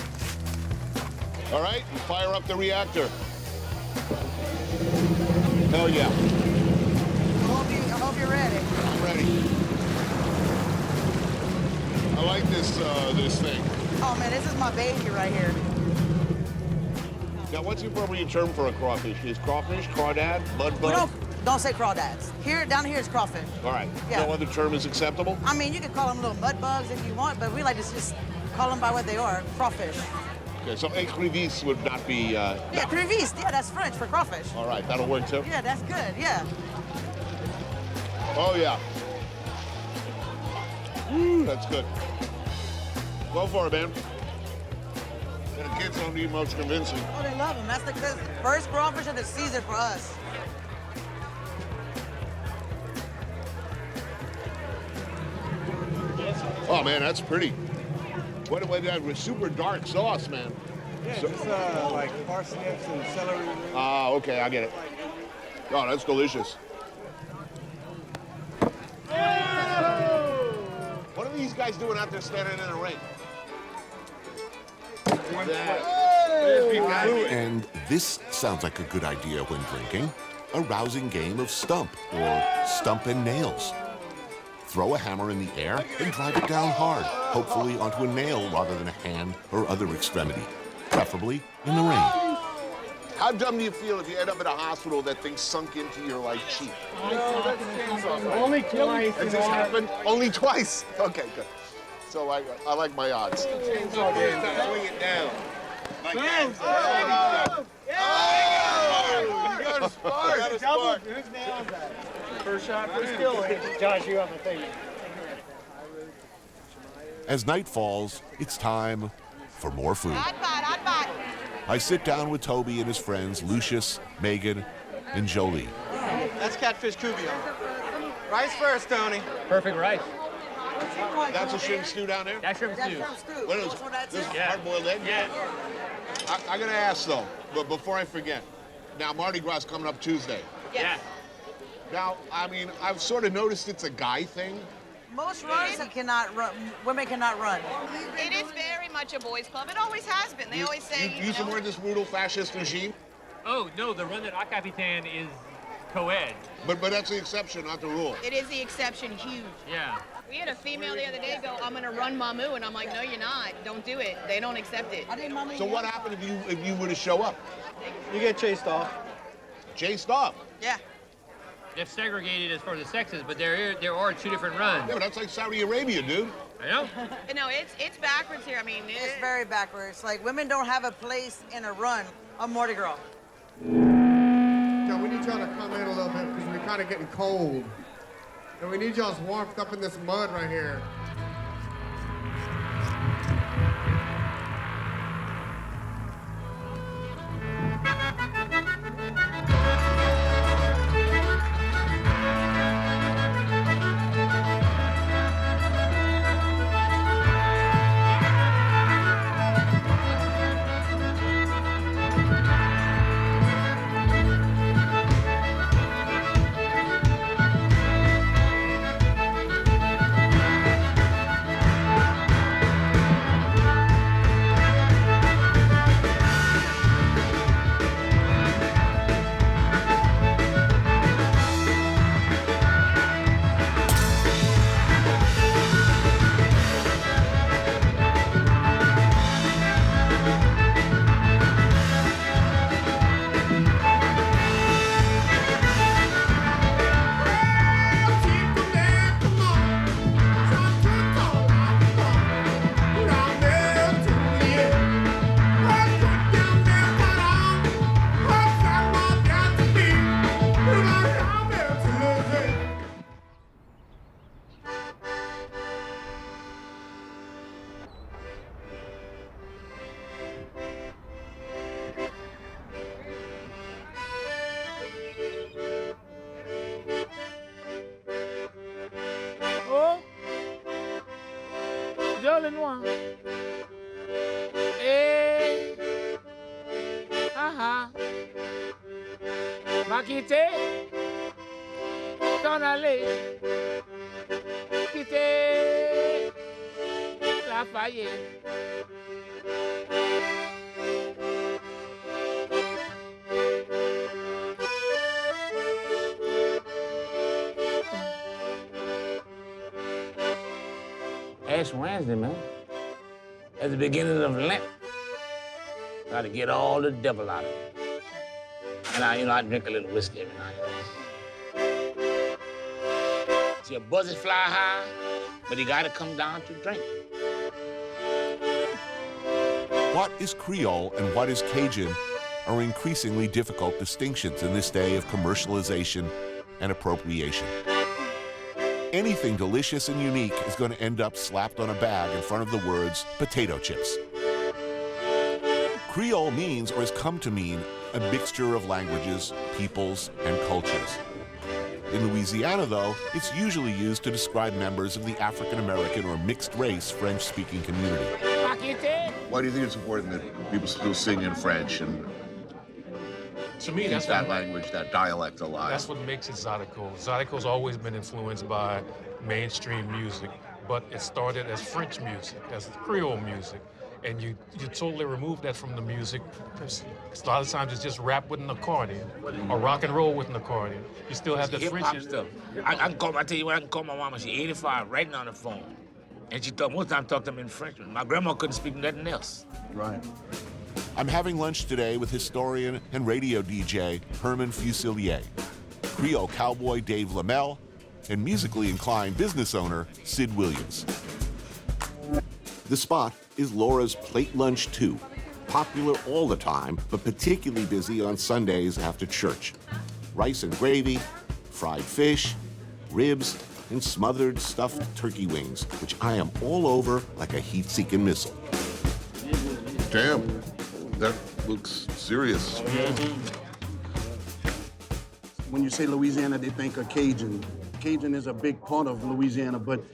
All right, fire up the reactor. Hell yeah. I hope you're ready. I'm ready. I like this thing. Oh man, this is my baby right here. Now, what's the appropriate term for a crawfish? Is crawfish, crawdad, mudbug? Don't say crawdads. Down here is crawfish. All right. Yeah. No other term is acceptable? I mean, you can call them little mud bugs if you want, but we like to just call them by what they are, crawfish. Okay, so écrevisse would not be... Yeah, crevice. Yeah, that's French for crawfish. All right, that'll work too? Yeah, that's good, yeah. Oh, yeah. Woo, that's good. Go for it, man. And the kids don't need much convincing. Oh, they love them. That's the first crawfish of the season for us. Oh, man, that's pretty. What that was super dark sauce, man. Yeah, So- just like parsnips and celery. Ah, okay, I get it. Oh, that's delicious. What are these guys doing out there standing in the rain? And this sounds like a good idea when drinking. A rousing game of stump, or stump and nails. Throw a hammer in the air and drive it down hard, hopefully onto a nail rather than a hand or other extremity, preferably in the rain. How dumb do you feel if you end up in a hospital that thing's sunk into your like cheek? No, only twice. Has this happened? Only twice. Okay, good. So I like my odds. Swing it down. Like that. You got a spark. Whose nail is that? First shot for skill. Josh, you on the thing. As night falls, it's time for more food. I sit down with Toby and his friends, Lucius, Megan, and Jolie. That's catfish cubio. Rice first, Tony. Perfect rice. That's a shrimp stew down there? That's shrimp stew. What is this? Hard-boiled egg? Yeah. I gotta ask though, but before I forget, now Mardi Gras is coming up Tuesday. Yeah. Now, I mean, I've sort of noticed it's a guy thing. Most runs cannot run. Women cannot run. It is very much a boys' club. It always has been. They always say, You support this brutal fascist regime? Oh, no, the run at Au Capitan is co-ed. But that's the exception, not the rule. It is the exception, huge. Yeah. We had a female the other day go, I'm gonna run Mamu, and I'm like, no, you're not. Don't do it. They don't accept it. So what happened if you were to show up? You get chased off. Chased off? Yeah. They're segregated as far as the sexes, but there are two different runs. Yeah, but that's like Saudi Arabia, dude. I know. No, it's backwards here. I mean, It's very backwards. Like, women don't have a place in a run on Mardi Gras. Now, we need y'all to come in a little bit because we're kind of getting cold. And we need y'all's warmth up in this mud right here. Jolly one. Eh. Aha. Makite. Tonale. Kite. Lafayette. Ash Wednesday, man. At the beginning of Lent. Got to get all the devil out of it. And I drink a little whiskey every now and then. See, a buzzard fly high, but he got to come down to drink. What is Creole and what is Cajun are increasingly difficult distinctions in this day of commercialization and appropriation. Anything delicious and unique is going to end up slapped on a bag in front of the words potato chips. Creole means, or has come to mean, a mixture of languages, peoples, and cultures. In Louisiana, though, it's usually used to describe members of the African-American or mixed-race French-speaking community. Why do you think it's important that people still sing in French and to me, keep that's that what, language, that dialect alive? That's what makes it Zydeco. Zydeco's always been influenced by mainstream music, but it started as French music, as Creole music. And you totally remove that from the music. A lot of times it's just rap with an accordion, or rock and roll with an accordion. You still have the hip-hop French stuff. I tell you what, I can call my mama. She's 85, writing on the phone. And she most of the time talk to me in French. My grandma couldn't speak nothing else. Right. I'm having lunch today with historian and radio DJ Herman Fusilier, Creole cowboy Dave Lamel, and musically inclined business owner Sid Williams. The spot is Laura's Plate Lunch 2, popular all the time, but particularly busy on Sundays after church. Rice and gravy, fried fish, ribs, and smothered stuffed turkey wings, which I am all over like a heat-seeking missile. Damn, that looks serious. When you say Louisiana, they think of Cajun. Cajun is a big part of Louisiana, but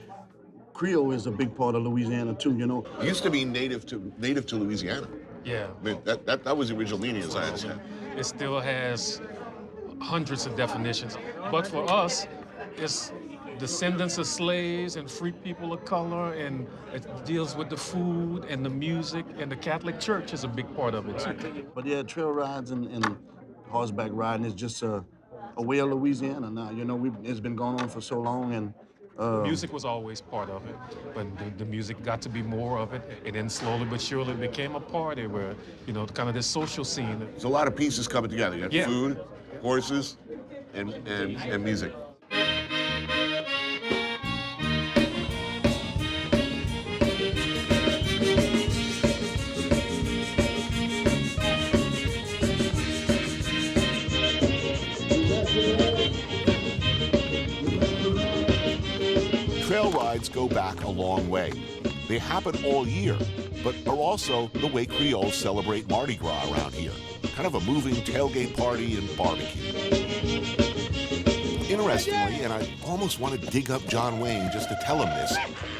Creole is a big part of Louisiana too, you know. It used to be native to Louisiana. Yeah. I mean, that was the original meaning, as I understand. It still has hundreds of definitions. But for us, it's descendants of slaves and free people of color, and it deals with the food and the music, and the Catholic Church is a big part of it too. But yeah, trail rides and horseback riding is just a way of Louisiana now. You know, it's been going on for so long, and music was always part of it, but the music got to be more of it, and then slowly but surely it became a party where, you know, kind of this social scene. There's a lot of pieces coming together. You got food, horses, and music. Trail rides go back a long way. They happen all year, but are also the way Creoles celebrate Mardi Gras around here. Kind of a moving tailgate party and barbecue. Interestingly, and I almost want to dig up John Wayne just to tell him this,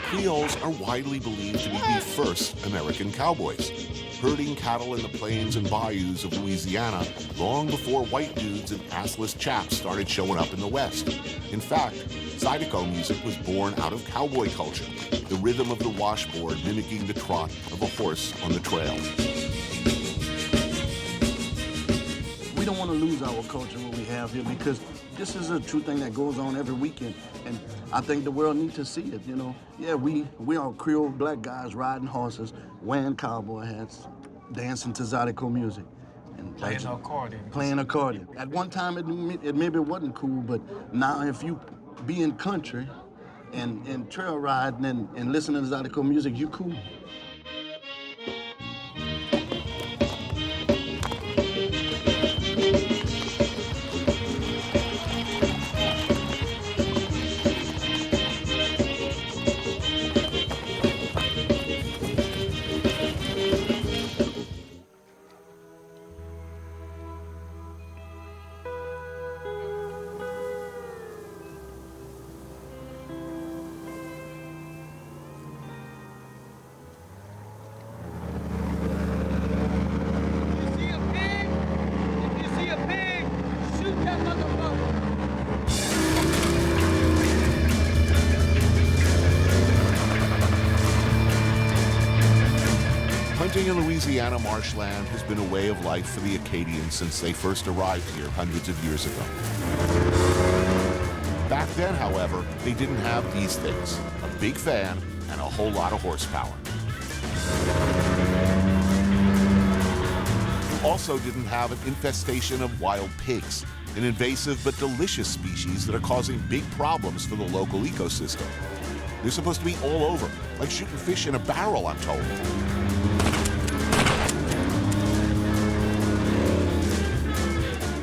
Creoles are widely believed to be the first American cowboys, herding cattle in the plains and bayous of Louisiana long before white dudes and assless chaps started showing up in the West. In fact, Zydeco music was born out of cowboy culture, the rhythm of the washboard mimicking the trot of a horse on the trail. we don't want to lose our culture, what we have here, because this is a true thing that goes on every weekend, and I think the world needs to see it, you know. Yeah, we are Creole black guys riding horses, wearing cowboy hats, dancing to Zydeco music. And playing accordion. Playing accordion. At one time, it maybe wasn't cool, but now if you be in country and trail riding and listening to Zydeco music, you cool. Hunting in Louisiana marshland has been a way of life for the Acadians since they first arrived here hundreds of years ago. Back then, however, they didn't have these things, a big fan and a whole lot of horsepower. Also didn't have an infestation of wild pigs, an invasive but delicious species that are causing big problems for the local ecosystem. They're supposed to be all over, like shooting fish in a barrel, I'm told.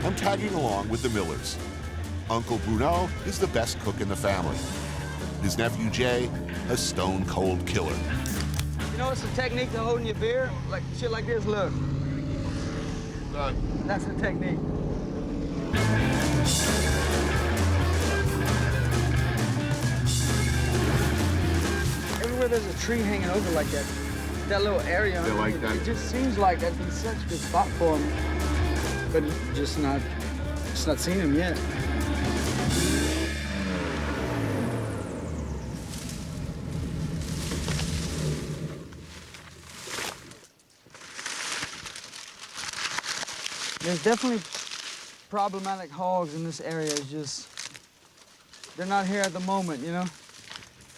I'm tagging along with the Millers. Uncle Bruno is the best cook in the family. His nephew Jay, a stone-cold killer. You know, it's the technique to holding your beer, like shit like this, look. That's the technique. Everywhere there's a tree hanging over like that, that little area, it just seems like that'd be such a good spot for them. But just not seen him yet. There's definitely problematic hogs in this area. It's just, they're not here at the moment, you know?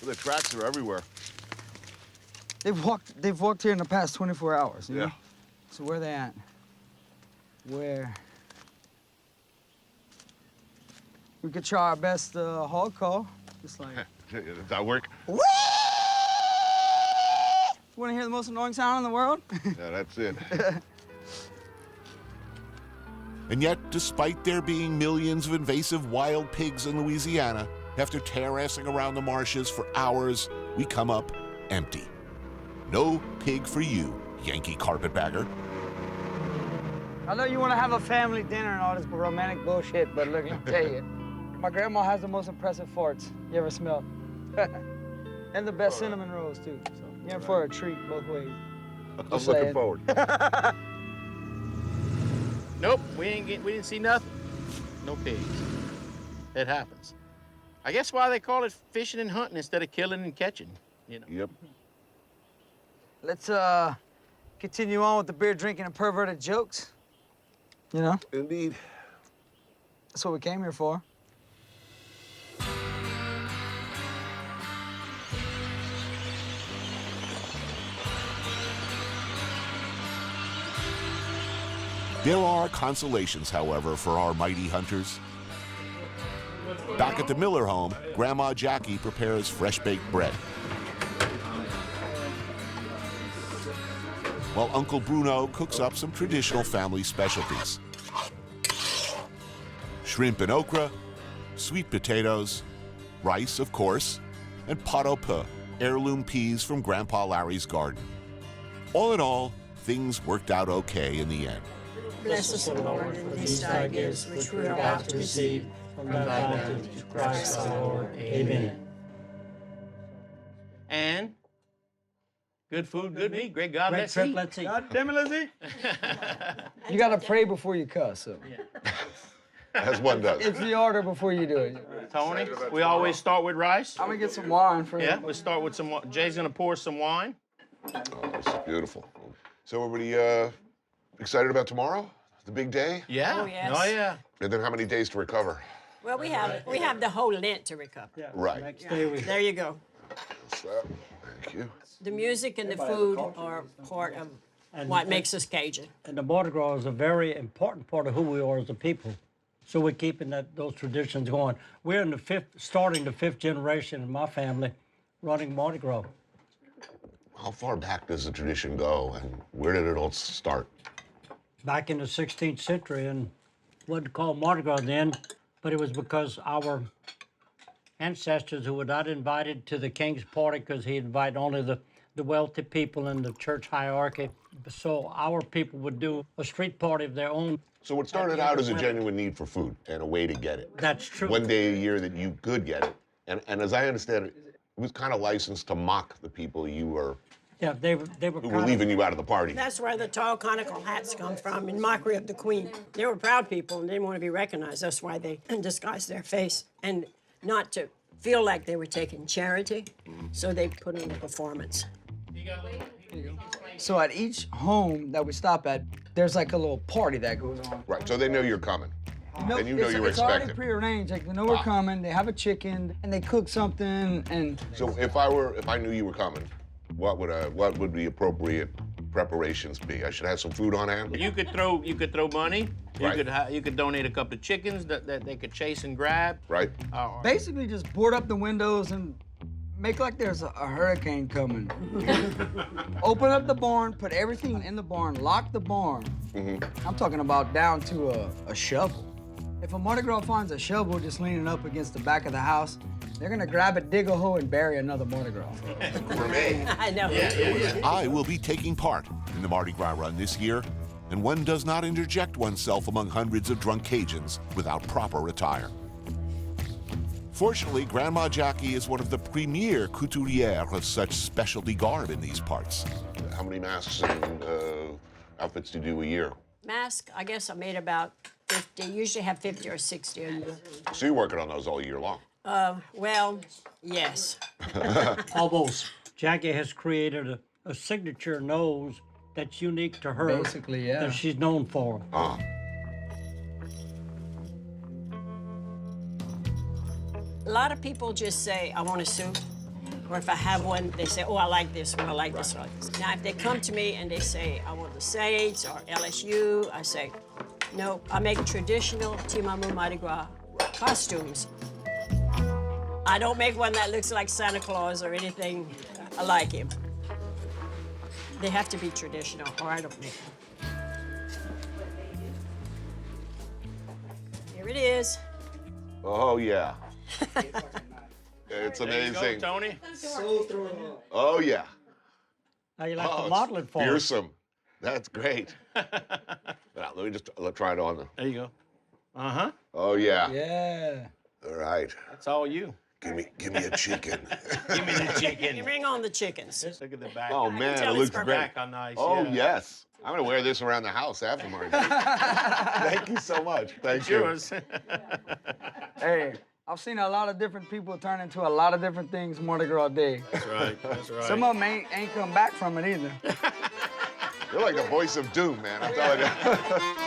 Well, the tracks are everywhere. They've walked here in the past 24 hours, you know? So where they at? Where? We could try our best hog call. Just like. Does that work? You want to hear the most annoying sound in the world? Yeah, that's it. And yet, despite there being millions of invasive wild pigs in Louisiana, after terracing around the marshes for hours, we come up empty. No pig for you, Yankee carpetbagger. I know you want to have a family dinner and all this romantic bullshit, but look, let me tell you, my grandma has the most impressive farts you ever smelled. And the best cinnamon rolls, too. So you're in for a treat both ways. I'm looking forward. Nope, we didn't see nothing. No pigs. It happens. I guess why they call it fishing and hunting instead of killing and catching, you know. Yep. Let's continue on with the beer drinking and perverted jokes. You know? Indeed. That's what we came here for. There are consolations, however, for our mighty hunters. Back at the Miller home, Grandma Jackie prepares fresh-baked bread, while Uncle Bruno cooks up some traditional family specialties. Shrimp and okra, sweet potatoes, rice, of course, and pot au peu, heirloom peas from Grandpa Larry's garden. All in all, things worked out okay in the end. Bless us, O Lord, in these thy gifts, which we are about to receive from thy bounty through Christ our Lord. Amen. And good food, good meat. Great God, Great let's trip, eat. let's eat. God damn it, let's eat. You gotta pray before you cuss. So. As one does. It's the order before you do it. Tony, we always start with rice. I'm gonna get some wine for you. Yeah, we'll start with some. Jay's gonna pour some wine. Oh, this is beautiful. So everybody excited about tomorrow? The big day? Yeah. Oh, yes. Oh, yeah. And then how many days to recover? Well, we have the whole Lent to recover. Yeah. Right. Yeah. There you go. Thank you. The music and the food are part of what makes us Cajun. And the Mardi Gras is a very important part of who we are as a people. So we're keeping those traditions going. We're in starting the fifth generation in my family running Mardi Gras. How far back does the tradition go, and where did it all start? Back in the 16th century, and wasn't called Mardi Gras then, but it was because our ancestors who were not invited to the king's party because he invited only the wealthy people in the church hierarchy. So our people would do a street party of their own. So it started out as a genuine need for food and a way to get it. That's true. One day a year that you could get it. And as I understand it, it was kind of licensed to mock the people you were Yeah, they were who were leaving you out of the party. That's where the tall conical hats come from, in mockery of the queen. They were proud people and didn't want to be recognized. That's why they disguised their face, and not to feel like they were taking charity, so they put in a performance. So at each home that we stop at, there's like a little party that goes on. Right, so they know you're coming. No, and you know you're it's already expected. prearranged. Like they know we're coming. They have a chicken and they cook something. And So if I knew you were coming, what would the appropriate preparations be? I should have some food on hand. You could throw money. Right. You could donate a couple of chickens that they could chase and grab. Right. basically just board up the windows and make like there's a hurricane coming. Open up the barn, put everything in the barn, lock the barn. I'm talking about down to a shovel. If a Mardi Gras finds a shovel just leaning up against the back of the house, they're gonna grab it, dig a hole, and bury another Mardi Gras. I know. I will be taking part in the Mardi Gras run this year, and one does not interject oneself among hundreds of drunk Cajuns without proper attire. Fortunately, Grandma Jackie is one of the premier couturières of such specialty garb in these parts. How many masks and outfits do you do a year? Mask, I guess I made about 50. Usually have 50 or 60 a year. So you're working on those all year long? Well, yes. Almost. Jackie has created a signature nose that's unique to her. Basically, yeah. That she's known for. A lot of people just say, I want a suit. Or if I have one, they say, oh, I like this one, I like this one. Now, if they come to me and they say, I want the Sage or LSU, I say, no, I make traditional Timamu Mardi Gras costumes. I don't make one that looks like Santa Claus or anything like him. They have to be traditional, or I don't make them. Here it is. Oh, yeah. It's There you go, amazing. Tony. Oh, yeah. How you like Oh, to model it for us? fearsome. That's great. Now, let me just try it on. There you go. Uh-huh. Oh, yeah. Yeah. All right. That's all you. Give me a chicken. Give me the chicken. You bring on the chickens. Look at the back. Oh, man, tell it it's looks perfect. great. Back on nice. Oh, yeah. yes. I'm going to wear this around the house after Mardi Gras. Thank you so much. Thank It's you. yours. Hey, I've seen a lot of different people turn into a lot of different things Mardi Gras Day. That's right. That's right. Some of them ain't come back from it either. You're like the voice of doom, man. I'm telling you.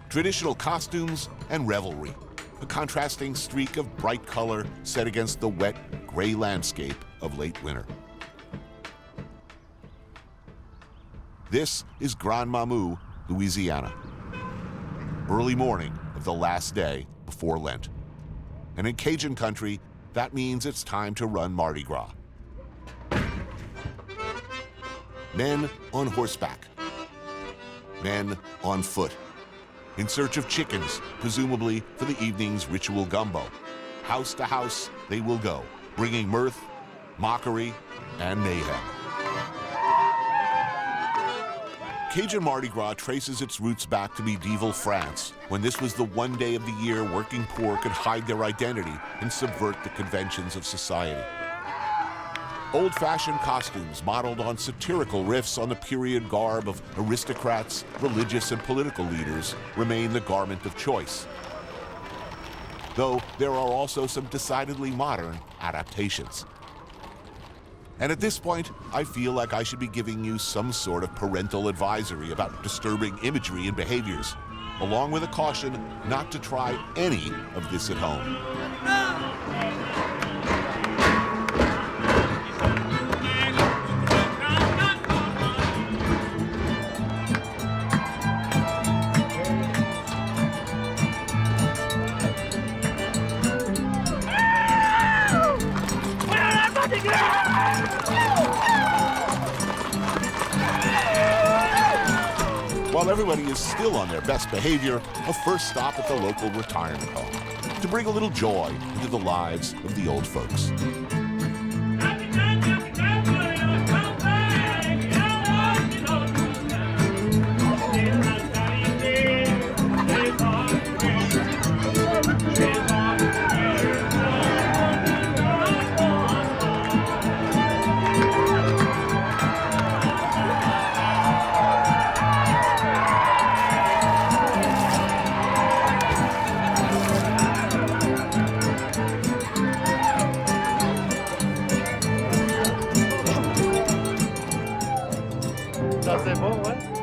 Traditional costumes and revelry, a contrasting streak of bright color set against the wet, gray landscape of late winter. This is Grand Mamou, Louisiana. Early morning of the last day before Lent. And in Cajun country, that means it's time to run Mardi Gras. Men on horseback. Men on foot. In search of chickens, presumably for the evening's ritual gumbo. House to house they will go, bringing mirth, mockery, and mayhem. Cajun Mardi Gras traces its roots back to medieval France, when this was the one day of the year working poor could hide their identity and subvert the conventions of society. Old-fashioned costumes modeled on satirical riffs on the period garb of aristocrats, religious, and political leaders remain the garment of choice. Though there are also some decidedly modern adaptations. And at this point, I feel like I should be giving you some sort of parental advisory about disturbing imagery and behaviors, along with a caution not to try any of this at home. While everybody is still on their best behavior, a first stop at the local retirement home to bring a little joy into the lives of the old folks.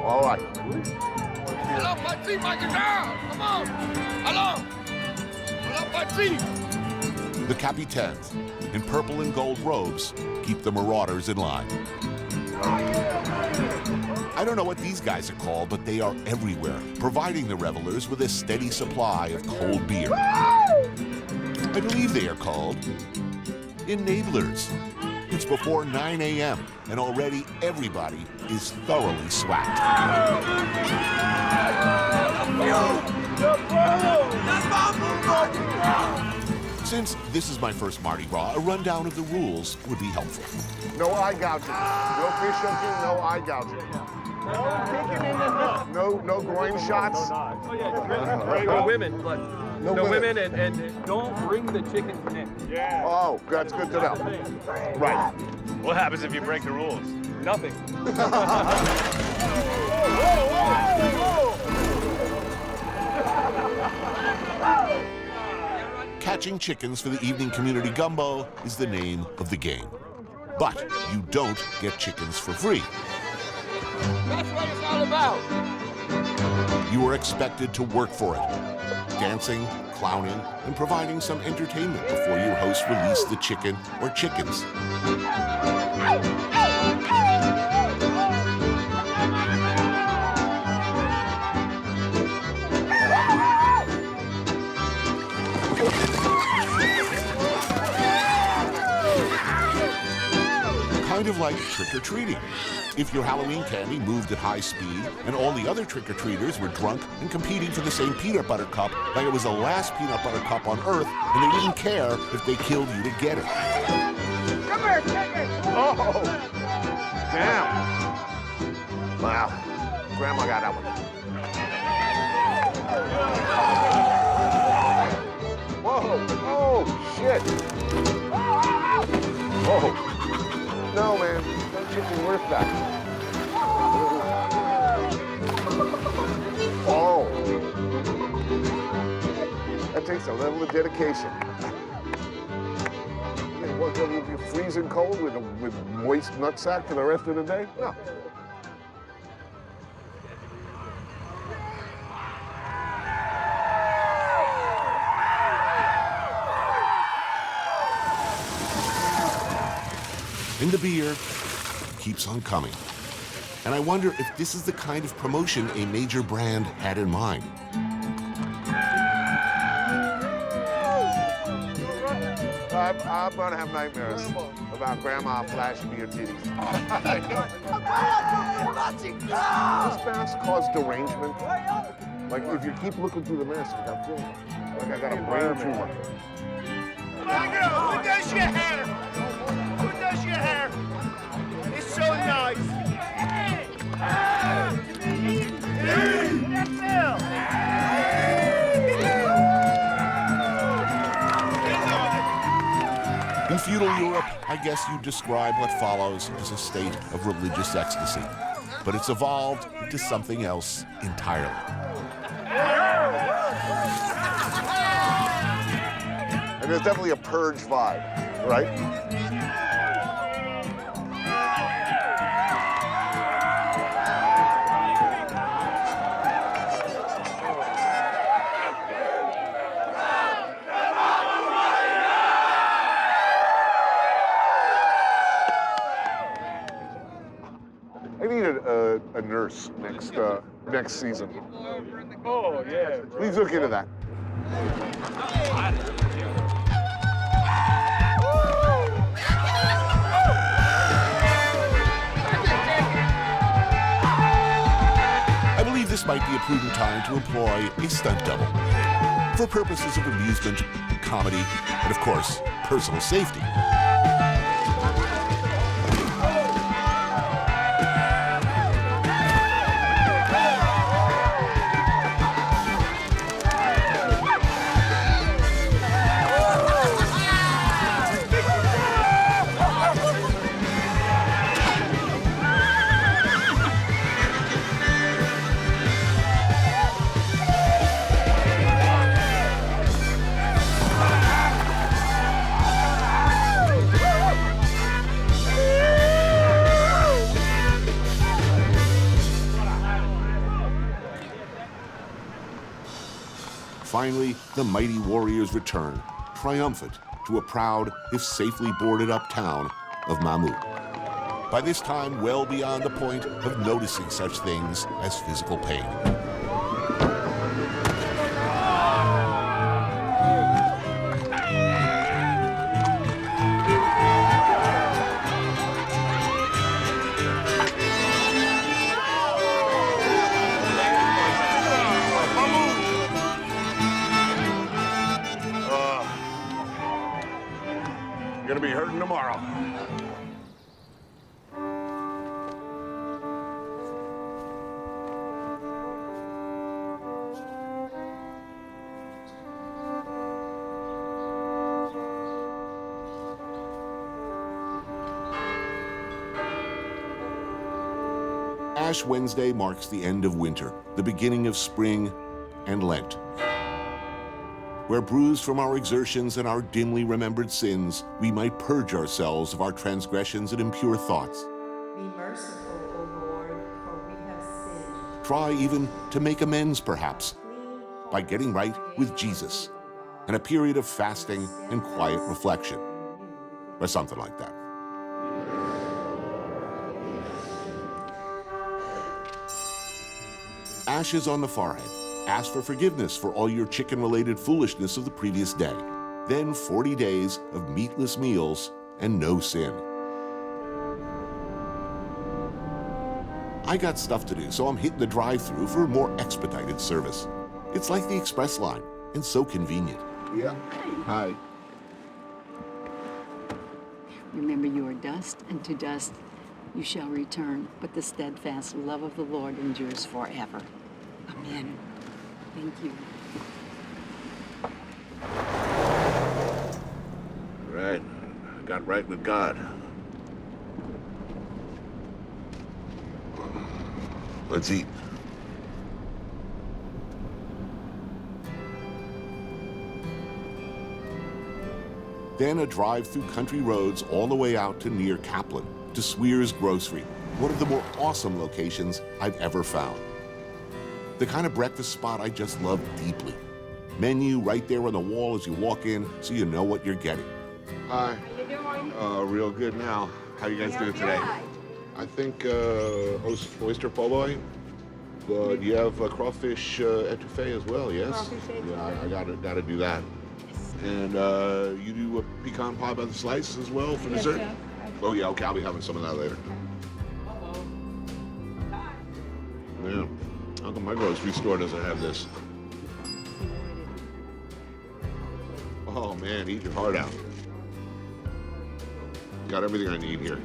All right. Hello, Patsy, my guitar! Come on! Hello! Hello, Patsy! The capitaines, in purple and gold robes, keep the marauders in line. I don't know what these guys are called, but they are everywhere, providing the revelers with a steady supply of cold beer. I believe they are called enablers. It's before 9 a.m., and already everybody is thoroughly swacked. Since this is my first Mardi Gras, a rundown of the rules would be helpful. No eye gouging. No fish hooking, no eye gouging. No groin shots? No women, but no women and don't wring the chicken's neck. Yeah. Oh, that's good to know. Right. What happens if you break the rules? Nothing. Catching chickens for the evening community gumbo is the name of the game. But you don't get chickens for free. That's what it's all about. You are expected to work for it, dancing, clowning, and providing some entertainment before your host release the chicken or chickens. Kind of like trick-or-treating. If your Halloween candy moved at high speed and all the other trick-or-treaters were drunk and competing for the same peanut butter cup like it was the last peanut butter cup on Earth, and they didn't care if they killed you to get it. Come here, chicken. Oh, damn. Wow. Grandma got that one. Whoa. Oh, shit. Whoa. No, man. No chicken worth that. Oh. That takes a level of dedication. What, you're freezing cold with moist nutsack for the rest of the day? No. And the beer keeps on coming. And I wonder if this is the kind of promotion a major brand had in mind. I'm gonna have nightmares about grandma flashing me her titties. This mask caused derangement. Like if you keep looking through the mask, I feel like I got a brain tumor. Who does your hair? Who does your hair? It's so nice. In feudal Europe, I guess you'd describe what follows as a state of religious ecstasy. But it's evolved into something else entirely. And there's definitely a purge vibe, right? I need a nurse next season. Oh, yeah. Please look into that. I believe this might be a prudent time to employ a stunt double for purposes of amusement, comedy, and of course, personal safety. Finally, the mighty warriors return, triumphant, to a proud, if safely boarded up town of Mamou. By this time, well beyond the point of noticing such things as physical pain. Gonna be hurting tomorrow. Ash Wednesday marks the end of winter, the beginning of spring and Lent. Where bruised from our exertions and our dimly remembered sins, we might purge ourselves of our transgressions and impure thoughts. Be merciful, O Lord, for we have sinned. Try even to make amends, perhaps, by getting right with Jesus, and a period of fasting and quiet reflection, or something like that. Ashes on the forehead. Ask for forgiveness for all your chicken-related foolishness of the previous day. Then 40 days of meatless meals and no sin. I got stuff to do, so I'm hitting the drive-thru for a more expedited service. It's like the express line, and so convenient. Yeah. Hi. Remember, you are dust, and to dust you shall return, but the steadfast love of the Lord endures forever. Amen. Thank you. Right. I got right with God. Let's eat. Then a drive through country roads all the way out to near Kaplan, to Sweer's Grocery, one of the more awesome locations I've ever found. The kind of breakfast spot I just love deeply. Menu right there on the wall as you walk in, so you know what you're getting. Hi. How you doing? Real good now. How you guys doing today? I think oyster po' boy. But you have crawfish etouffee as well, yes? Crawfish etouffee. Yeah, I gotta do that. And you do a pecan pie by the slice as well for dessert? Sir. Oh yeah, okay, I'll be having some of that later. Yeah. How come my grocery store doesn't have this? Oh man, eat your heart out. Got everything I need here.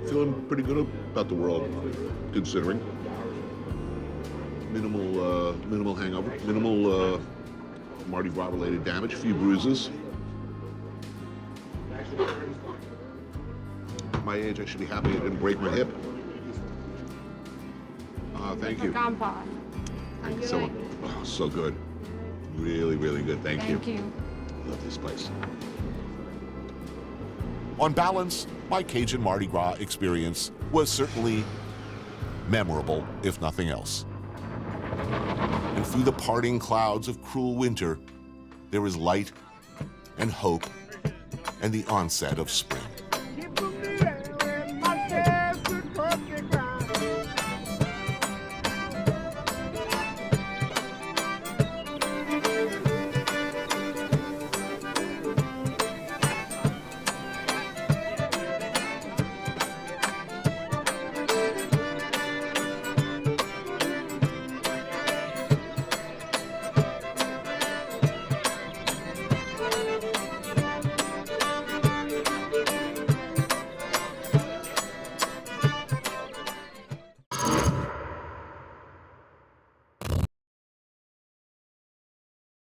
Feeling pretty good about the world, considering. Minimal hangover, minimal Mardi Gras related damage, a few bruises. At my age, I should be happy I didn't break my hip. Thank you. Pecan pie. Thank you so much. Oh, so good. Really, really good. Thank you. Thank you. Love this place. On balance, my Cajun Mardi Gras experience was certainly memorable, if nothing else. And through the parting clouds of cruel winter, there is light and hope and the onset of spring.